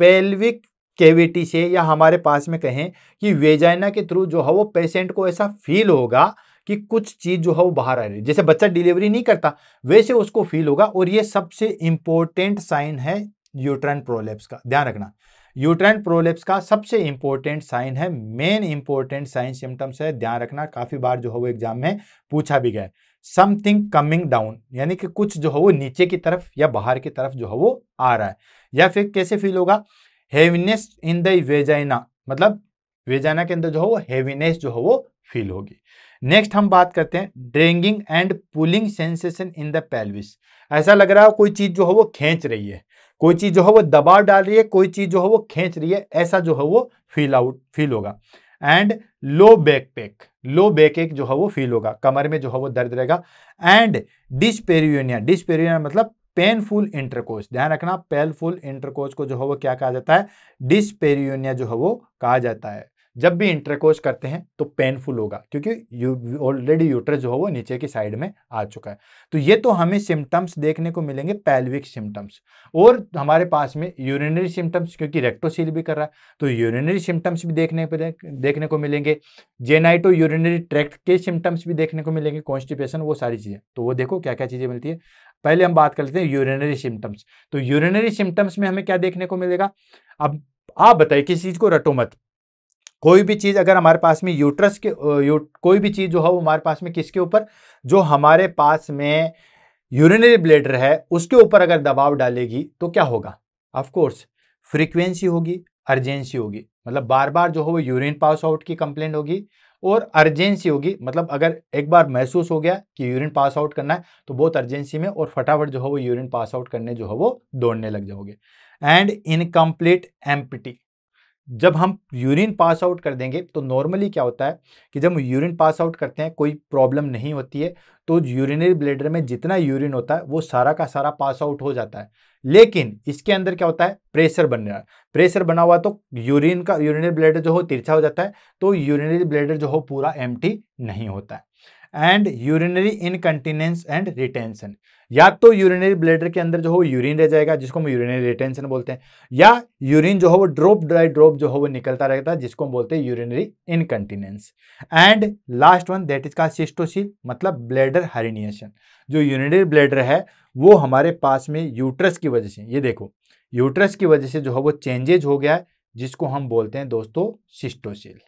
पेल्विक कैविटी से, या हमारे पास में कहें कि वेजाइना के थ्रू जो है वो पेशेंट को ऐसा फील होगा कि कुछ चीज जो है वो बाहर आ रही है, जैसे बच्चा डिलीवरी नहीं करता वैसे उसको फील होगा। और ये सबसे इंपॉर्टेंट साइन है यूट्राइन प्रोलैप्स का, ध्यान रखना। यूट्राइन प्रोलैप्स का सबसे इंपॉर्टेंट साइन है, मेन इंपॉर्टेंट साइन सिम्टम्स है, ध्यान रखना। काफी बार जो है वो एग्जाम में पूछा भी गया। समथिंग कमिंग डाउन, यानी कि कुछ जो है वो नीचे की तरफ या बाहर की तरफ जो है वो आ रहा है। या फिर कैसे फील होगा, हेवीनेस इन द वेजाइना, मतलब वेजाइना के अंदर जो है वो हेवीनेस जो है वो फील होगी। नेक्स्ट हम बात करते हैं dragging and pulling sensation in the pelvis. ऐसा लग रहा है कोई चीज जो है वो खींच रही है, कोई चीज जो है वो दबाव डाल रही है, कोई चीज जो है वो खींच रही है, ऐसा जो है वो फील होगा। एंड लो बैक एक जो है वो फील होगा, कमर में जो है वो दर्द रहेगा। एंड डिस्पेरियोनिया मतलब पेनफुल इंटरकोर्स, ध्यान रखना पेनफुल इंटरकोर्स को जो है वो क्या कहा जाता है, डिस्पेरियोनिया जो है वो कहा जाता है। जब भी इंटरकोर्स करते हैं तो पेनफुल होगा क्योंकि ऑलरेडी यूट्रस जो है वो नीचे की साइड में आ चुका है। तो ये तो हमें सिम्टम्स देखने को मिलेंगे पेल्विक सिम्टम्स। और हमारे पास में यूरिनरी सिम्टम्स, क्योंकि रेक्टोसील भी कर रहा है तो यूरिनरी सिम्टम्स भी देखने को मिलेंगे। जेनाइटो यूरिनरी ट्रैक्ट के सिम्टम्स भी देखने को मिलेंगे, कॉन्स्टिपेशन, वो सारी चीजें। तो वो देखो क्या क्या चीजें मिलती है। पहले हम बात कर लेते हैं यूरिनरी सिम्टम्स। तो यूरिनरी सिम्टम्स में हमें क्या देखने को मिलेगा, अब आप बताइए, किसी चीज को रटो मत, कोई भी चीज अगर हमारे पास में यूट्रस के कोई भी चीज जो है वो हमारे पास में किसके ऊपर, जो हमारे पास में यूरिनरी ब्लैडर है उसके ऊपर अगर दबाव डालेगी तो क्या होगा, ऑफ कोर्स फ्रीक्वेंसी होगी, अर्जेंसी होगी, मतलब बार बार जो है वो यूरिन पास आउट की कंप्लेंट होगी, और अर्जेंसी होगी, मतलब अगर एक बार महसूस हो गया कि यूरिन पास आउट करना है तो बहुत अर्जेंसी में और फटाफट जो है वो यूरिन पास आउट करने जो है वो दौड़ने लग जाओगे। एंड इनकम्प्लीट एम्प्टी, जब हम यूरिन पास आउट कर देंगे तो नॉर्मली क्या होता है कि जब हम यूरिन पास आउट करते हैं कोई प्रॉब्लम नहीं होती है, तो यूरिनरी ब्लैडर में जितना यूरिन होता है वो सारा का सारा पास आउट हो जाता है। लेकिन इसके अंदर क्या होता है, प्रेशर बन रहा है, प्रेशर बना हुआ तो यूरिनरी ब्लैडर जो हो तिरछा हो जाता है, तो यूरिनरी ब्लैडर जो हो पूरा एम्प्टी नहीं होता है। And urinary incontinence and retention, या तो यूरिनरी ब्लैडर के अंदर जो हो यूरिन रह जाएगा जिसको हम यूरिनरी रिटेंशन बोलते हैं, या यूरिन जो हो वो ड्रॉप ड्राई ड्रॉप जो हो वो निकलता रहता है जिसको हम बोलते हैं urinary incontinence. And last one that is का सिस्टोसील, मतलब ब्लैडर हेरिनिएशन। जो यूरिनरी ब्लैडर है वो हमारे पास में यूट्रस की वजह से, ये देखो यूट्रस की वजह से जो है वो चेंजेज हो गया है जिसको हम बोलते हैं दोस्तों सिस्टोसील,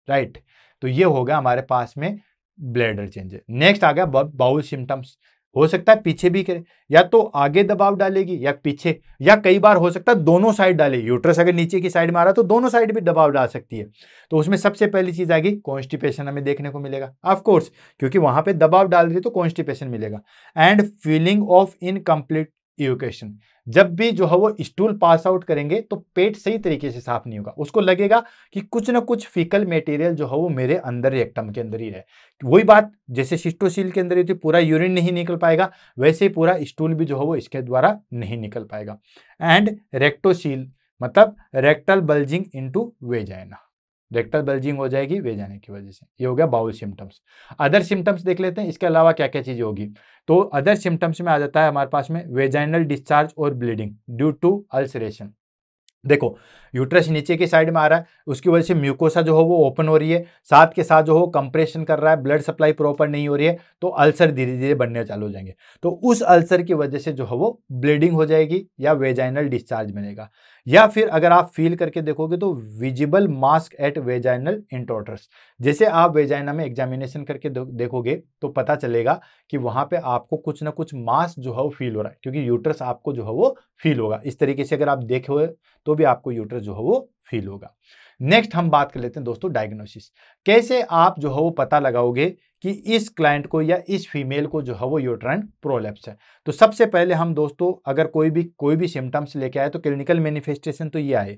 राइट। तो ये हो गया हमारे पास में ब्लैडर चेंजेस। नेक्स्ट आ गया बाउल सिम्टम्स, हो सकता है पीछे भी करे, या तो आगे दबाव डालेगी या पीछे, या कई बार हो सकता है दोनों साइड डालेगी, यूट्रस अगर नीचे की साइड में आ रहा है तो दोनों साइड भी दबाव डाल सकती है। तो उसमें सबसे पहली चीज आएगी कॉन्स्टिपेशन, हमें देखने को मिलेगा ऑफ कोर्स, क्योंकि वहां पे दबाव डाल रही है तो कॉन्स्टिपेशन मिलेगा। एंड फीलिंग ऑफ इनकम्प्लीट इवोकेशन, जब भी जो है वो स्टूल पास आउट करेंगे तो पेट सही तरीके से साफ नहीं होगा, उसको लगेगा कि कुछ ना कुछ फीकल मटेरियल जो है वो मेरे अंदर रेक्टम के अंदर ही रहे। वही बात जैसे सिस्टोसील के अंदर ही थी, पूरा यूरिन नहीं निकल पाएगा, वैसे ही पूरा स्टूल भी जो है वो इसके द्वारा नहीं निकल पाएगा। एंड रेक्टोसील, मतलब rectal bulging into vagina, rectal bulging हो जाएगी वेजाइना की वजह से। ये हो गया बाउल सिम्टम्स। अदर सिम्टम्स देख लेते हैं इसके अलावा क्या क्या चीजें होगी। तो अदर सिम्टम्स में आ जाता है हमारे पास में वेजाइनल डिस्चार्ज और ब्लीडिंग ड्यू टू अल्सरेशन। देखो यूट्रस नीचे की साइड में आ रहा है, उसकी वजह से म्यूकोसा जो हो वो ओपन हो रही है, साथ के साथ जो हो कंप्रेशन कर रहा है, ब्लड सप्लाई प्रॉपर नहीं हो रही है, तो अल्सर धीरे धीरे बनने चालू हो जाएंगे। तो उस अल्सर की वजह से जो है वो ब्लीडिंग हो जाएगी या वेजाइनल डिस्चार्ज बनेगा। या फिर अगर आप फील करके देखोगे तो विजिबल मास्क एट वेजाइनल इंटोटर्स, जैसे आप वेजाइना में एग्जामिनेशन करके देखोगे तो पता चलेगा कि वहां पे आपको कुछ ना कुछ मास जो है वो फील हो रहा है, क्योंकि यूट्रस आपको जो है वो फील होगा। इस तरीके से अगर आप देखो तो भी आपको यूट्रस जो है वो फील होगा। नेक्स्ट हम बात कर लेते हैं दोस्तों डायग्नोसिस, कैसे आप जो है वो पता लगाओगे कि इस क्लाइंट को या इस फीमेल को जो है वो यूट्राइन प्रोलैप्स है। तो सबसे पहले हम दोस्तों अगर कोई भी सिम्टम्स लेके आए तो क्लिनिकल मैनिफेस्टेशन तो ये आए,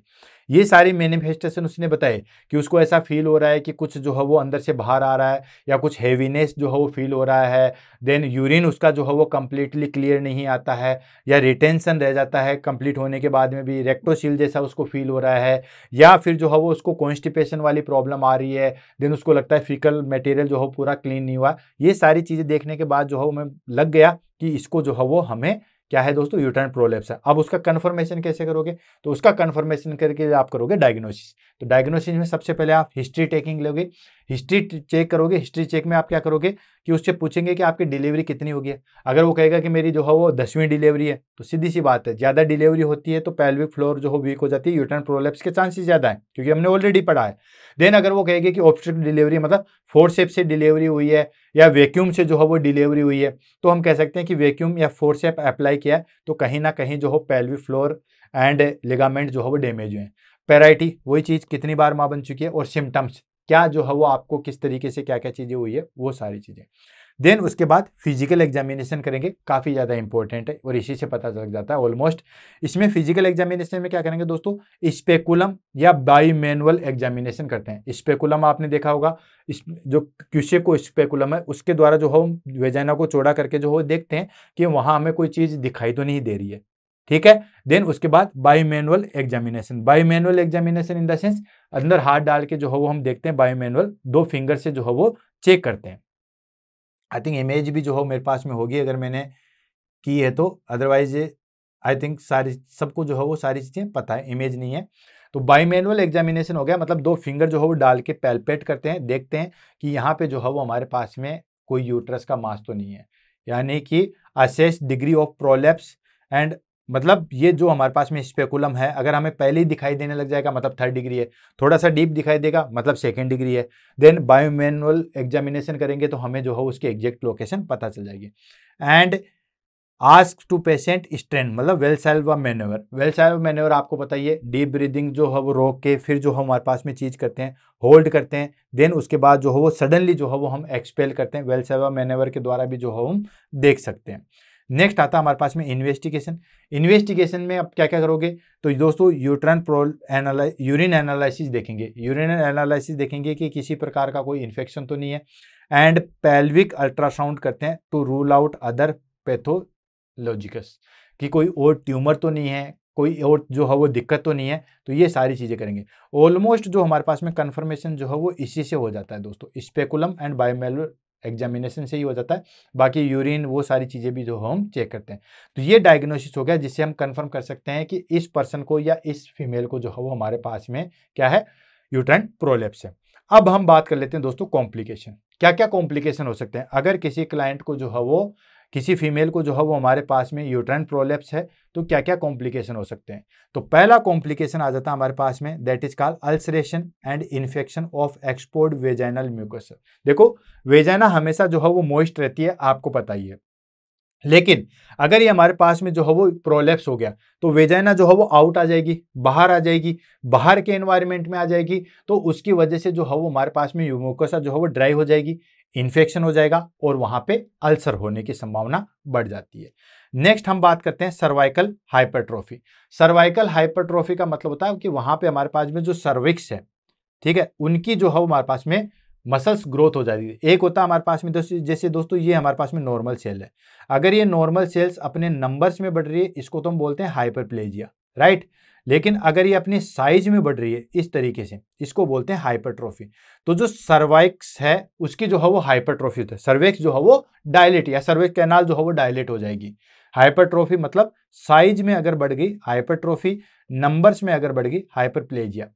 ये सारी मैनिफेस्टेशन उसने बताए कि उसको ऐसा फील हो रहा है कि कुछ जो है वो अंदर से बाहर आ रहा है, या कुछ हैवीनेस जो है वो फील हो रहा है, देन यूरिन उसका जो है वो कंप्लीटली क्लियर नहीं आता है, या रिटेंशन रह जाता है कंप्लीट होने के बाद में भी, रेक्टोसील जैसा उसको फील हो रहा है, या फिर जो है वो उसको कॉन्स्टिपेशन वाली प्रॉब्लम आ रही है, देन उसको लगता है फीकल मटेरियल जो हो पूरा क्लीन नहीं हुआ। ये सारी चीजें देखने के बाद जो है हमें लग गया कि इसको जो है वो हमें क्या है दोस्तों यूट्राइन प्रोलैप्स है। अब उसका कंफर्मेशन कैसे करोगे, तो उसका कंफर्मेशन करके आप करोगे डायग्नोसिस। तो डायग्नोसिस में सबसे पहले आप हिस्ट्री टेकिंग लोगे, हिस्ट्री चेक करोगे। हिस्ट्री चेक में आप क्या करोगे कि उससे पूछेंगे कि आपकी डिलीवरी कितनी होगी है। अगर वो कहेगा कि मेरी जो है वो 10वीं डिलीवरी है तो सीधी सी बात है, ज़्यादा डिलीवरी होती है तो पेल्विक फ्लोर जो हो वीक हो जाती है, यूट्राइन प्रोलैप्स के चांसेस ज़्यादा है, क्योंकि हमने ऑलरेडी पढ़ा है। देन अगर वो कहेगी कि ऑब्स्टेट्रिक डिलीवरी मतलब फोर्सेप्स से डिलीवरी हुई है या वैक्यूम से जो है वो डिलीवरी हुई है, तो हम कह सकते हैं कि वैक्यूम या फोर्सेप अप्लाई किया है तो कहीं ना कहीं जो हो पेल्विक फ्लोर एंड लिगामेंट जो है वो डैमेज हुए हैं। पेराइटी वही चीज़ कितनी बार माँ बन चुकी है, और सिम्टम्स क्या जो है वो आपको किस तरीके से क्या क्या चीज़ें हुई है, वो सारी चीज़ें। देन उसके बाद फिजिकल एग्जामिनेशन करेंगे, काफ़ी ज़्यादा इंपॉर्टेंट है और इसी से पता लग जाता है ऑलमोस्ट। इसमें फिजिकल एग्जामिनेशन में क्या करेंगे दोस्तों, स्पेकुलम या बाईमैनुअल एग्जामिनेशन करते हैं। स्पेकुलम आपने देखा होगा, इस जो क्यूसेको स्पेकुलम है उसके द्वारा जो हम वेजाइना को चौड़ा करके जो हो देखते हैं कि वहाँ हमें कोई चीज़ दिखाई तो नहीं दे रही है, ठीक है। देन उसके बाद bimanual examination, bimanual examination in the sense अंदर हाथ डाल के जो है वो हम देखते हैं, बाईमैनुअल 2 फिंगर से जो है वो चेक करते हैं। आई थिंक इमेज भी जो हो मेरे पास में होगी अगर मैंने की है तो, अदरवाइज आई थिंक सारी सबको जो है वो सारी चीज़ें पता है, इमेज नहीं है। तो बाईमैनुअल एग्जामिनेशन हो गया, मतलब 2 फिंगर जो है वो डाल के पैल्पेट करते हैं, देखते हैं कि यहाँ पे जो है वो हमारे पास में कोई यूट्रस का मास तो नहीं है, यानी कि assess degree of prolapse and मतलब ये जो हमारे पास में स्पेकुलम है, अगर हमें पहले ही दिखाई देने लग जाएगा मतलब 3rd डिग्री है, थोड़ा सा डीप दिखाई देगा मतलब 2nd डिग्री है, देन बायोमैनुअल एग्जामिनेशन करेंगे तो हमें जो है उसकी एग्जैक्ट लोकेशन पता चल जाएगी। And ask to patient strain मतलब वेल्साल्वा मैन्योवर। वेल्साल्वा मैन्योवर आपको पता ही है, डीप ब्रीदिंग जो है वो रोक के फिर जो हमारे पास में चीज करते हैं, होल्ड करते हैं, देन उसके बाद जो है वो सडनली जो है वो हम एक्सपेल करते हैं। वेल्साल्वा मैन्योवर के द्वारा भी जो है हम देख सकते हैं। नेक्स्ट आता है हमारे पास में इन्वेस्टिगेशन। इन्वेस्टिगेशन में आप क्या क्या करोगे, तो दोस्तों यूरिन एनालिसिस देखेंगे। यूरिन एनालिसिस देखेंगे कि किसी प्रकार का कोई इन्फेक्शन तो नहीं है। एंड पेल्विक अल्ट्रासाउंड करते हैं टू रूल आउट अदर पैथोलॉजिकस, कि कोई और ट्यूमर तो नहीं है, कोई और जो है वो दिक्कत तो नहीं है। तो ये सारी चीजें करेंगे। ऑलमोस्ट जो हमारे पास में कंफर्मेशन जो है वो इसी से हो जाता है दोस्तों, स्पेकुलम एंड बायोमेनुअल एग्जामिनेशन से ही हो जाता है। बाकी यूरिन वो सारी चीजें भी जो हम चेक करते हैं। तो ये डायग्नोसिस हो गया जिससे हम कंफर्म कर सकते हैं कि इस पर्सन को या इस फीमेल को जो है वो हमारे पास में क्या है, यूट्राइन प्रोलेप्स है। अब हम बात कर लेते हैं दोस्तों कॉम्प्लिकेशन। क्या क्या कॉम्प्लिकेशन हो सकते हैं अगर किसी क्लाइंट को जो है वो, किसी फीमेल को जो है वो हमारे पास में यूट्राइन प्रोलेप्स है, तो क्या क्या कॉम्प्लिकेशन हो सकते हैं। तो पहला कॉम्प्लिकेशन आ जाता है हमारे पास में, that is called ulceration and infection of export vaginal mucus. देखो वेजाइना हमेशा जो है वो मॉइस्ट रहती है, आपको पता ही है, लेकिन अगर ये हमारे पास में जो है वो प्रोलेप्स हो गया तो वेजाइना जो है वो आउट आ जाएगी, बाहर आ जाएगी, बाहर के एनवायरनमेंट में आ जाएगी। तो उसकी वजह से जो है वो हमारे पास में म्यूकोसा जो है वो ड्राई हो जाएगी, इन्फेक्शन हो जाएगा और वहां पे अल्सर होने की संभावना बढ़ जाती है। नेक्स्ट हम बात करते हैं सर्वाइकल हाइपरट्रोफी। सर्वाइकल हाइपरट्रोफी का मतलब होता है कि वहां पे हमारे पास में जो सर्विक्स है, ठीक है, उनकी जो है हमारे पास में मसल्स ग्रोथ हो जाती है। एक होता है हमारे पास में दोस्तों, जैसे दोस्तों ये हमारे पास में नॉर्मल सेल है, अगर ये नॉर्मल सेल्स अपने नंबर्स में बढ़ रही है इसको तो हम बोलते हैं हाइपरप्लेजिया, राइट। लेकिन अगर ये अपनी साइज में बढ़ रही है इस तरीके से, इसको बोलते हैं हाइपरट्रोफी। तो जो सर्वाइक्स है उसकी जो है वो हाइपरट्रोफी होता है, सर्विक्स जो है वो डायलेट या सर्विक्स कैनाल जो है वो डायलेट हो जाएगी। हाइपरट्रोफी मतलब साइज में अगर बढ़ गई हाइपरट्रोफी, नंबर्स में अगर बढ़ गई हाइपरप्लेजिया।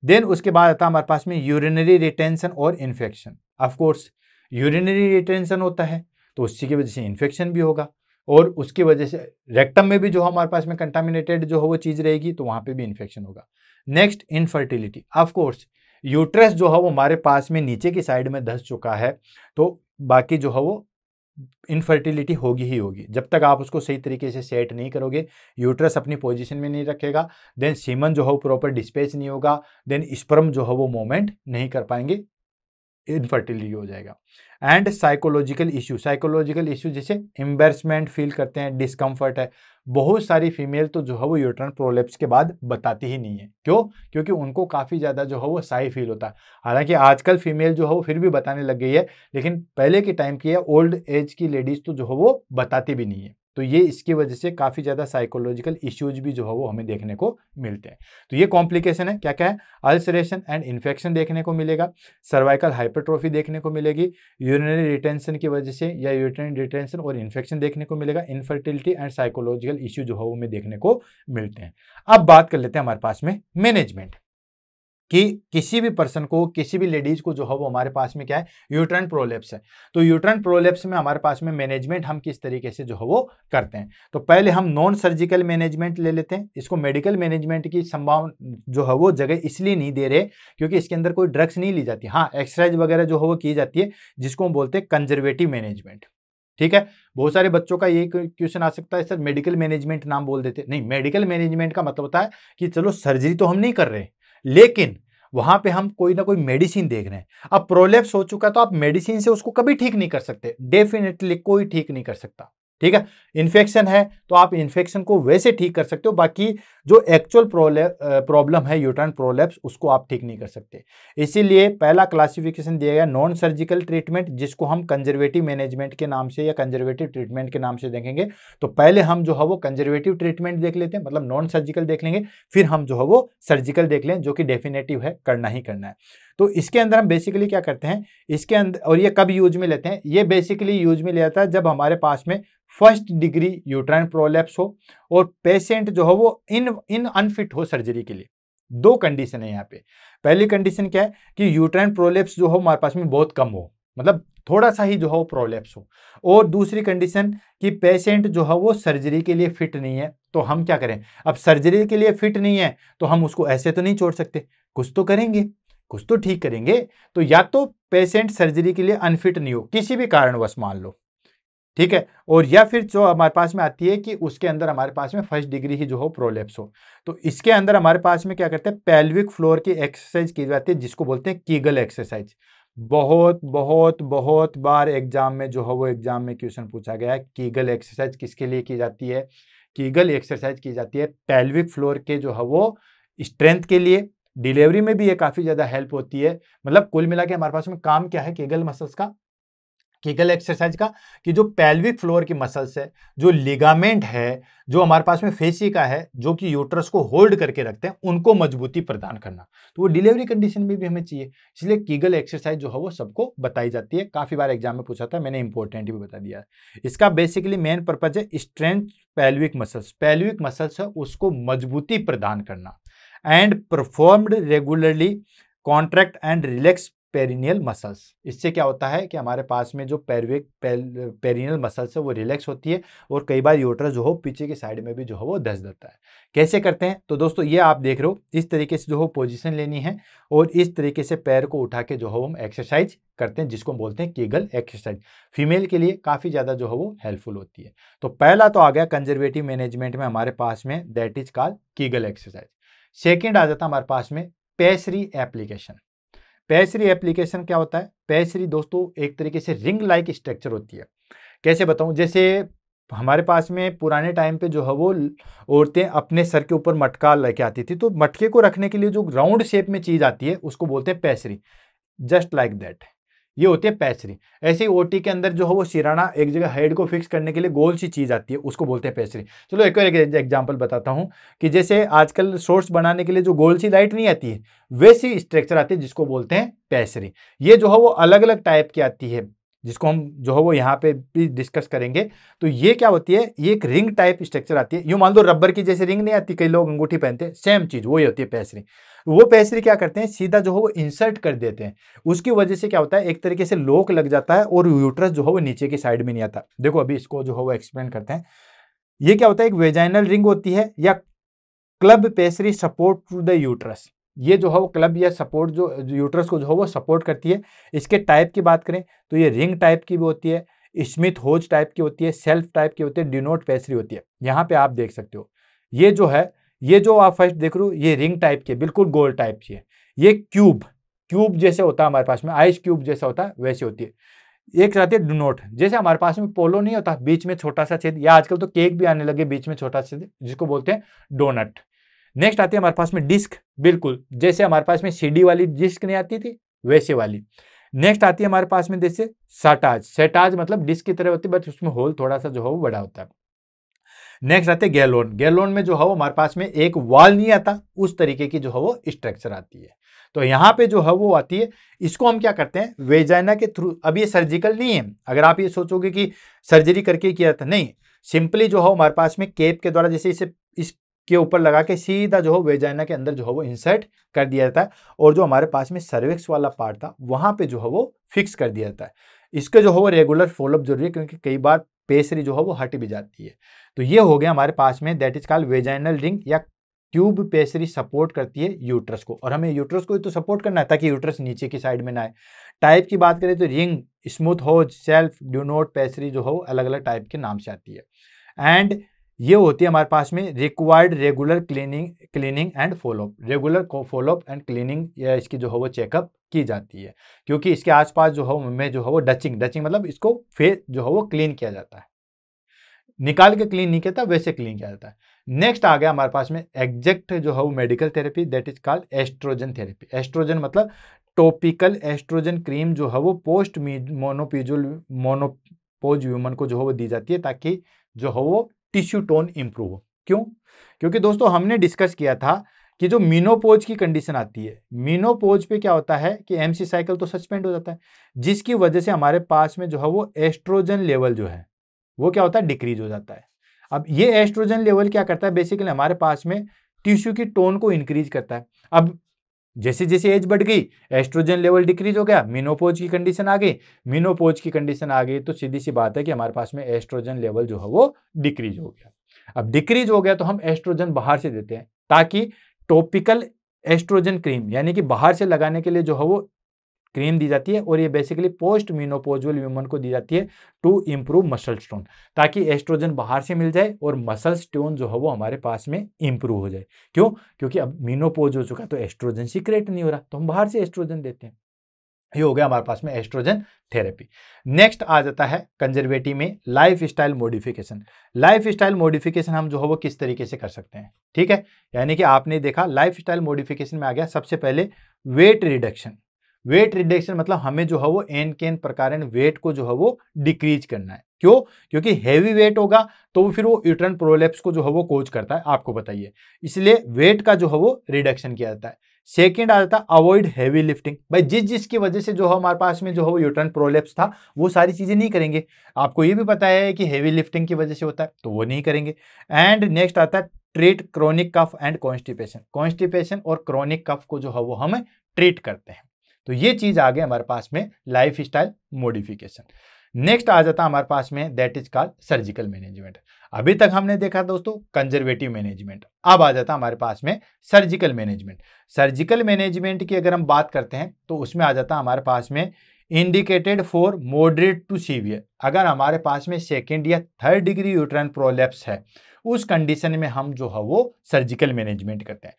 देन उसके बाद आता है हमारे पास में यूरिनरी रिटेंशन और infection. Of course urinary retention होता है तो उसी की वजह से इन्फेक्शन भी होगा, और उसकी वजह से रेक्टम में भी जो हमारे पास में कंटामिनेटेड जो है वो चीज रहेगी तो वहां पे भी इन्फेक्शन होगा। Next infertility. Of course uterus जो है वो हमारे पास में नीचे की साइड में धंस चुका है तो बाकी जो है वो इनफर्टिलिटी होगी ही होगी। जब तक आप उसको सही तरीके से सेट नहीं करोगे, यूट्रस अपनी पोजीशन में नहीं रखेगा, देन सीमन जो है वो प्रॉपर डिस्पैच नहीं होगा, देन स्पर्म जो है वो मूवमेंट नहीं कर पाएंगे, इनफर्टिलिटी हो जाएगा। And psychological issue, psychological issue जैसे एम्बैरेसमेंट फील करते हैं, डिस्कम्फर्ट है। बहुत सारी फीमेल तो जो है वो यूट्रन प्रोलेप्स के बाद बताती ही नहीं है। क्यों? क्योंकि उनको काफ़ी ज़्यादा जो है वो साई फील होता है। हालांकि आजकल फीमेल जो है वो फिर भी बताने लग गई है, लेकिन पहले के टाइम की है ओल्ड एज की लेडीज तो जो है वो बताती भी नहीं है। तो ये इसकी वजह से काफ़ी ज़्यादा साइकोलॉजिकल इश्यूज भी जो है वो हमें देखने को मिलते हैं। तो ये कॉम्प्लिकेशन है, क्या क्या है, अल्सरेशन एंड इन्फेक्शन देखने को मिलेगा, सर्वाइकल हाइपरट्रोफी देखने को मिलेगी, यूरिनरी रिटेंशन की वजह से या यूरिनरी रिटेंशन और इन्फेक्शन देखने को मिलेगा, इनफर्टिलिटी एंड साइकोलॉजिकल इश्यू जो है वो हमें देखने को मिलते हैं। अब बात कर लेते हैं हमारे पास में मैनेजमेंट, कि किसी भी पर्सन को, किसी भी लेडीज को जो है वो हमारे पास में क्या है, यूट्राइन प्रोलेप्स है। तो यूट्राइन प्रोलेप्स में हमारे पास में मैनेजमेंट हम किस तरीके से जो है वो करते हैं। तो पहले हम नॉन सर्जिकल मैनेजमेंट ले लेते हैं। इसको मेडिकल मैनेजमेंट की संभावना जो है वो जगह इसलिए नहीं दे रहे क्योंकि इसके अंदर कोई ड्रग्स नहीं ली जाती। हाँ, एक्सरसाइज वगैरह जो है वो की जाती है, जिसको हम बोलते हैं कंजर्वेटिव मैनेजमेंट। ठीक है, बहुत सारे बच्चों का ये क्वेश्चन आ सकता है, सर मेडिकल मैनेजमेंट नाम बोल देते। नहीं, मेडिकल मैनेजमेंट का मतलब होता है कि चलो सर्जरी तो हम नहीं कर रहे, लेकिन वहां पे हम कोई ना कोई मेडिसिन देख रहे हैं। अब प्रोलेप्स हो चुका तो आप मेडिसिन से उसको कभी ठीक नहीं कर सकते, डेफिनेटली कोई ठीक नहीं कर सकता। ठीक है, इन्फेक्शन है तो आप इन्फेक्शन को वैसे ठीक कर सकते हो, बाकी जो एक्चुअल प्रॉब्लम है यूट्राइन प्रोलेप्स उसको आप ठीक नहीं कर सकते। इसीलिए पहला क्लासिफिकेशन दिया गया नॉन सर्जिकल ट्रीटमेंट, जिसको हम कंजर्वेटिव मैनेजमेंट के नाम से या कंजर्वेटिव ट्रीटमेंट के नाम से देखेंगे। तो पहले हम जो है वो कंजर्वेटिव ट्रीटमेंट देख लेते हैं, मतलब नॉन सर्जिकल देख लेंगे, फिर हम जो है वो सर्जिकल देख लें, जो कि डेफिनेटिव है, करना ही करना है। तो इसके अंदर हम बेसिकली क्या करते हैं इसके अंदर, और ये कब यूज में लेते हैं, ये बेसिकली यूज में लिया था जब हमारे पास में फर्स्ट डिग्री यूट्राइन प्रोलेप्स हो और पेशेंट जो है वो इन अनफिट हो सर्जरी के लिए। दो कंडीशन है यहाँ पे। पहली कंडीशन क्या है कि यूट्राइन प्रोलेप्स जो हो हमारे पास में बहुत कम हो, मतलब थोड़ा सा ही जो है वो प्रोलैप्स हो। और दूसरी कंडीशन कि पेशेंट जो है वो सर्जरी के लिए फिट नहीं है, तो हम क्या करें? अब सर्जरी के लिए फिट नहीं है तो हम उसको ऐसे तो नहीं छोड़ सकते, कुछ तो करेंगे, कुछ तो ठीक करेंगे। तो या तो पेशेंट सर्जरी के लिए अनफिट नहीं हो किसी भी कारणवश मान लो, ठीक है, और या फिर जो हमारे पास में आती है कि उसके अंदर हमारे पास में फर्स्ट डिग्री ही जो हो प्रोलेप्स हो। तो इसके अंदर हमारे पास में क्या करते हैं, पेल्विक फ्लोर की एक्सरसाइज की जाती है जिसको बोलते हैं कीगल एक्सरसाइज। बहुत बहुत बहुत बार एग्जाम में जो है वो एग्जाम में क्वेश्चन पूछा गया है, कीगल एक्सरसाइज किसके लिए की जाती है? कीगल एक्सरसाइज की जाती है पेल्विक फ्लोर के जो है वो स्ट्रेंथ के लिए। डिलीवरी में भी ये काफी ज्यादा हेल्प होती है। मतलब कुल मिला के हमारे पास में काम क्या है कीगल मसल्स का, कीगल एक्सरसाइज का, कि जो पेल्विक फ्लोर की मसल्स है, जो लिगामेंट है, जो हमारे पास में फेसिका है, जो कि यूट्रस को होल्ड करके रखते हैं, उनको मजबूती प्रदान करना। तो वो डिलीवरी कंडीशन में भी हमें चाहिए, इसलिए कीगल एक्सरसाइज जो है वो सबको बताई जाती है। काफी बार एग्जाम में पूछा था, मैंने इंपॉर्टेंट भी बता दिया है। इसका बेसिकली मेन पर्पज है स्ट्रेंथ पेल्विक मसल्स है उसको मजबूती प्रदान करना। And performed regularly contract and relax perineal muscles. इससे क्या होता है कि हमारे पास में जो पेरिनियल मसल्स है वो रिलैक्स होती है, और कई बार यूट्रस जो हो पीछे की साइड में भी जो है वो धस देता है। कैसे करते हैं? तो दोस्तों ये आप देख रहे हो, इस तरीके से जो हो पोजीशन लेनी है, और इस तरीके से पैर को उठा के जो है हम एक्सरसाइज करते हैं जिसको हम बोलते हैं कीगल एक्सरसाइज। फीमेल के लिए काफी ज्यादा जो है वो हेल्पफुल होती है। तो पहला तो आ गया कंजर्वेटिव मैनेजमेंट में हमारे पास में, that is called Kegel exercise. Second आ जाता हमारे पास में पेसरी एप्लीकेशन। पेसरी एप्लीकेशन क्या होता है? पेसरी दोस्तों एक तरीके से रिंग लाइक स्ट्रक्चर होती है। कैसे बताऊं? जैसे हमारे पास में पुराने टाइम पे जो है वो औरतें अपने सर के ऊपर मटका लेके आती थी, तो मटके को रखने के लिए जो राउंड शेप में चीज आती है उसको बोलते हैं पेसरी। जस्ट लाइक दैट, ये होती है पेसरी। ऐसे ही ओटी के अंदर जो है वो सिराना एक जगह हेड को फिक्स करने के लिए गोल सी चीज आती है उसको बोलते हैं पेसरी। चलो एक और एक एग्जांपल बताता हूं कि जैसे आजकल शॉर्ट्स बनाने के लिए जो गोल सी लाइट नहीं आती है, वैसी स्ट्रक्चर आती है जिसको बोलते हैं पेसरी। ये जो है वो अलग अलग टाइप की आती है जिसको हम जो है वो यहाँ पे भी डिस्कस करेंगे। तो ये क्या होती है, ये एक रिंग टाइप स्ट्रक्चर आती है। यूं मान लो रबर की जैसे रिंग नहीं आती, कई लोग अंगूठी पहनते हैं, सेम चीज वही होती है पेसरी। वो पेसरी क्या करते हैं, सीधा जो है वो इंसर्ट कर देते हैं। उसकी वजह से क्या होता है, एक तरीके से लॉक लग जाता है और यूट्रस जो है वो नीचे की साइड में नहीं आता। देखो अभी इसको जो है वो एक्सप्लेन करते हैं। ये क्या होता है, एक वेजाइनल रिंग होती है या club pessary support to the uterus. ये जो है वो क्लब या सपोर्ट जो यूट्रस को जो है वो सपोर्ट करती है। इसके टाइप की बात करें तो ये रिंग टाइप की भी होती है, स्मिथ होज टाइप की होती है, सेल्फ टाइप की होती है, डिनोट पेसरी होती है। यहाँ पे आप देख सकते हो, ये जो है, ये जो आप फर्स्ट देख रहे हो ये रिंग टाइप की है, बिल्कुल गोल टाइप की है। ये क्यूब जैसे होता है हमारे पास में, आइस क्यूब जैसा होता है वैसे होती है। एक आती है डोनट, जैसे हमारे पास में पोलो नहीं होता बीच में छोटा सा छेद, या आजकल तो केक भी आने लगे बीच में छोटा सा छेद जिसको बोलते हैं डोनट। नेक्स्ट आती है हमारे पास में डिस्क, बिल्कुल जैसे हमारे पास में सीडी वाली डिस्क नहीं आती थी वैसे वाली। नेक्स्ट आती है हमारे पास में जैसे सटाज मतलब डिस्क की तरह होती है बट उसमें होल थोड़ा सा जो है वो बड़ा होता है। नेक्स्ट आते हैं गैलोन में जो है वो हमारे पास में एक वॉल नहीं आता, उस तरीके की जो है वो स्ट्रक्चर आती है। तो यहाँ पे जो है वो आती है, इसको हम क्या करते हैं वेजाइना के थ्रू। अब ये सर्जिकल नहीं है, अगर आप ये सोचोगे कि सर्जरी करके किया था, नहीं, सिंपली जो है हमारे पास में केप के द्वारा जैसे इसे इसके ऊपर लगा के सीधा जो है वेजाइना के अंदर जो है वो इंसर्ट कर दिया जाता है, और जो हमारे पास में सर्विक्स वाला पार्ट था वहां पे जो है वो फिक्स कर दिया जाता है। इसके जो है वो रेगुलर फॉलोअप जरूरी है, क्योंकि कई बार पेसरी जो है वो हट भी जाती है। तो ये हो गया हमारे पास में, that is called vaginal ring या ट्यूब पेसरी सपोर्ट करती है यूट्रस को, और हमें यूट्रस को तो सपोर्ट करना है ताकि यूट्रस नीचे की साइड में ना आए। टाइप की बात करें तो रिंग, स्मूथ होज, सेल्फ, ड्यूनोट पेसरी जो हो अलग अलग टाइप के नाम से आती है। एंड ये होती है हमारे पास में required regular cleaning and follow up, regular follow up and cleaning या इसकी जो है वो चेकअप की जाती है, क्योंकि इसके आसपास जो है में जो है वो डचिंग मतलब इसको फेस जो है वो क्लीन किया जाता है, निकाल के क्लीन नहीं किया वैसे क्लीन किया जाता है। नेक्स्ट आ गया हमारे पास में एग्जैक्ट जो है वो medical therapy, that is called oestrogen therapy. Oestrogen मतलब टॉपिकल एस्ट्रोजन क्रीम जो है वो पोस्ट मोनोपोज ह्यूमन को जो है वो दी जाती है ताकि जो है वो टिश्यू टोन इंप्रूव हो। क्यों? क्योंकि दोस्तों हमने डिस्कस किया था कि जो मीनोपोज की कंडीशन आती है, मीनोपोज पे क्या होता है कि एमसी साइकिल तो सस्पेंड हो जाता है, जिसकी वजह से हमारे पास में जो है वो एस्ट्रोजन लेवल जो है वो क्या होता है, डिक्रीज हो जाता है। अब ये एस्ट्रोजन लेवल क्या करता है, बेसिकली हमारे पास में टिश्यू की टोन को इंक्रीज करता है। अब जैसे जैसे एज बढ़ गई एस्ट्रोजन लेवल डिक्रीज हो गया, मेनोपॉज की कंडीशन आ गई। मेनोपॉज की कंडीशन आ गई तो सीधी सी बात है कि हमारे पास में एस्ट्रोजन लेवल जो है वो डिक्रीज हो गया। अब डिक्रीज हो गया तो हम एस्ट्रोजन बाहर से देते हैं, ताकि टॉपिकल एस्ट्रोजन क्रीम यानी कि बाहर से लगाने के लिए जो है वो क्रीम दी जाती है, और ये बेसिकली पोस्ट मीनोपोजुअल वुमन को दी जाती है टू इंप्रूव मसल टोन, ताकि एस्ट्रोजन बाहर से मिल जाए और मसल टोन जो है वो हमारे पास में इंप्रूव हो जाए। क्यों? क्योंकि अब मीनोपोज हो चुका है तो एस्ट्रोजन सीक्रेट नहीं हो रहा, तो हम बाहर से एस्ट्रोजन देते हैं। ये हो गया हमारे पास में एस्ट्रोजन थेरेपी। नेक्स्ट आ जाता है कंजर्वेटिव में life style modification. Life style modification हम जो है वो किस तरीके से कर सकते हैं, ठीक है। यानी कि आपने देखा लाइफ स्टाइल मॉडिफिकेशन में आ गया सबसे पहले वेट रिडक्शन। वेट रिडक्शन मतलब हमें जो है वो एन के एन प्रकार वेट को जो है वो डिक्रीज करना है। क्यों? क्योंकि हैवी वेट होगा तो फिर वो यूट्रन प्रोलेप्स को जो है वो कोज करता है, आपको बताइए, इसलिए वेट का जो है वो रिडक्शन किया जाता है। सेकेंड आ जाता है अवॉइड हैवी लिफ्टिंग। भाई जिसकी वजह से जो है हमारे पास में जो है वो यूट्रन प्रोलेप्स था वो सारी चीजें नहीं करेंगे। आपको ये भी पता है कि हैवी लिफ्टिंग की वजह से होता है तो वो नहीं करेंगे। एंड नेक्स्ट आता है treat chronic cough and constipation. Constipation और क्रोनिक कफ को जो है वो हम ट्रीट करते हैं। तो ये चीज आ गई हमारे पास में लाइफ स्टाइल मॉडिफिकेशन। नेक्स्ट आ जाता है हमारे पास में that is called surgical management. अभी तक हमने देखा दोस्तों कंजर्वेटिव मैनेजमेंट, अब आ जाता है हमारे पास में सर्जिकल मैनेजमेंट। सर्जिकल मैनेजमेंट की अगर हम बात करते हैं तो उसमें आ जाता है हमारे पास में indicated for moderate to severe. अगर हमारे पास में सेकेंड या थर्ड डिग्री यूट्राइन प्रोलेप्स है उस कंडीशन में हम जो है वो सर्जिकल मैनेजमेंट करते हैं।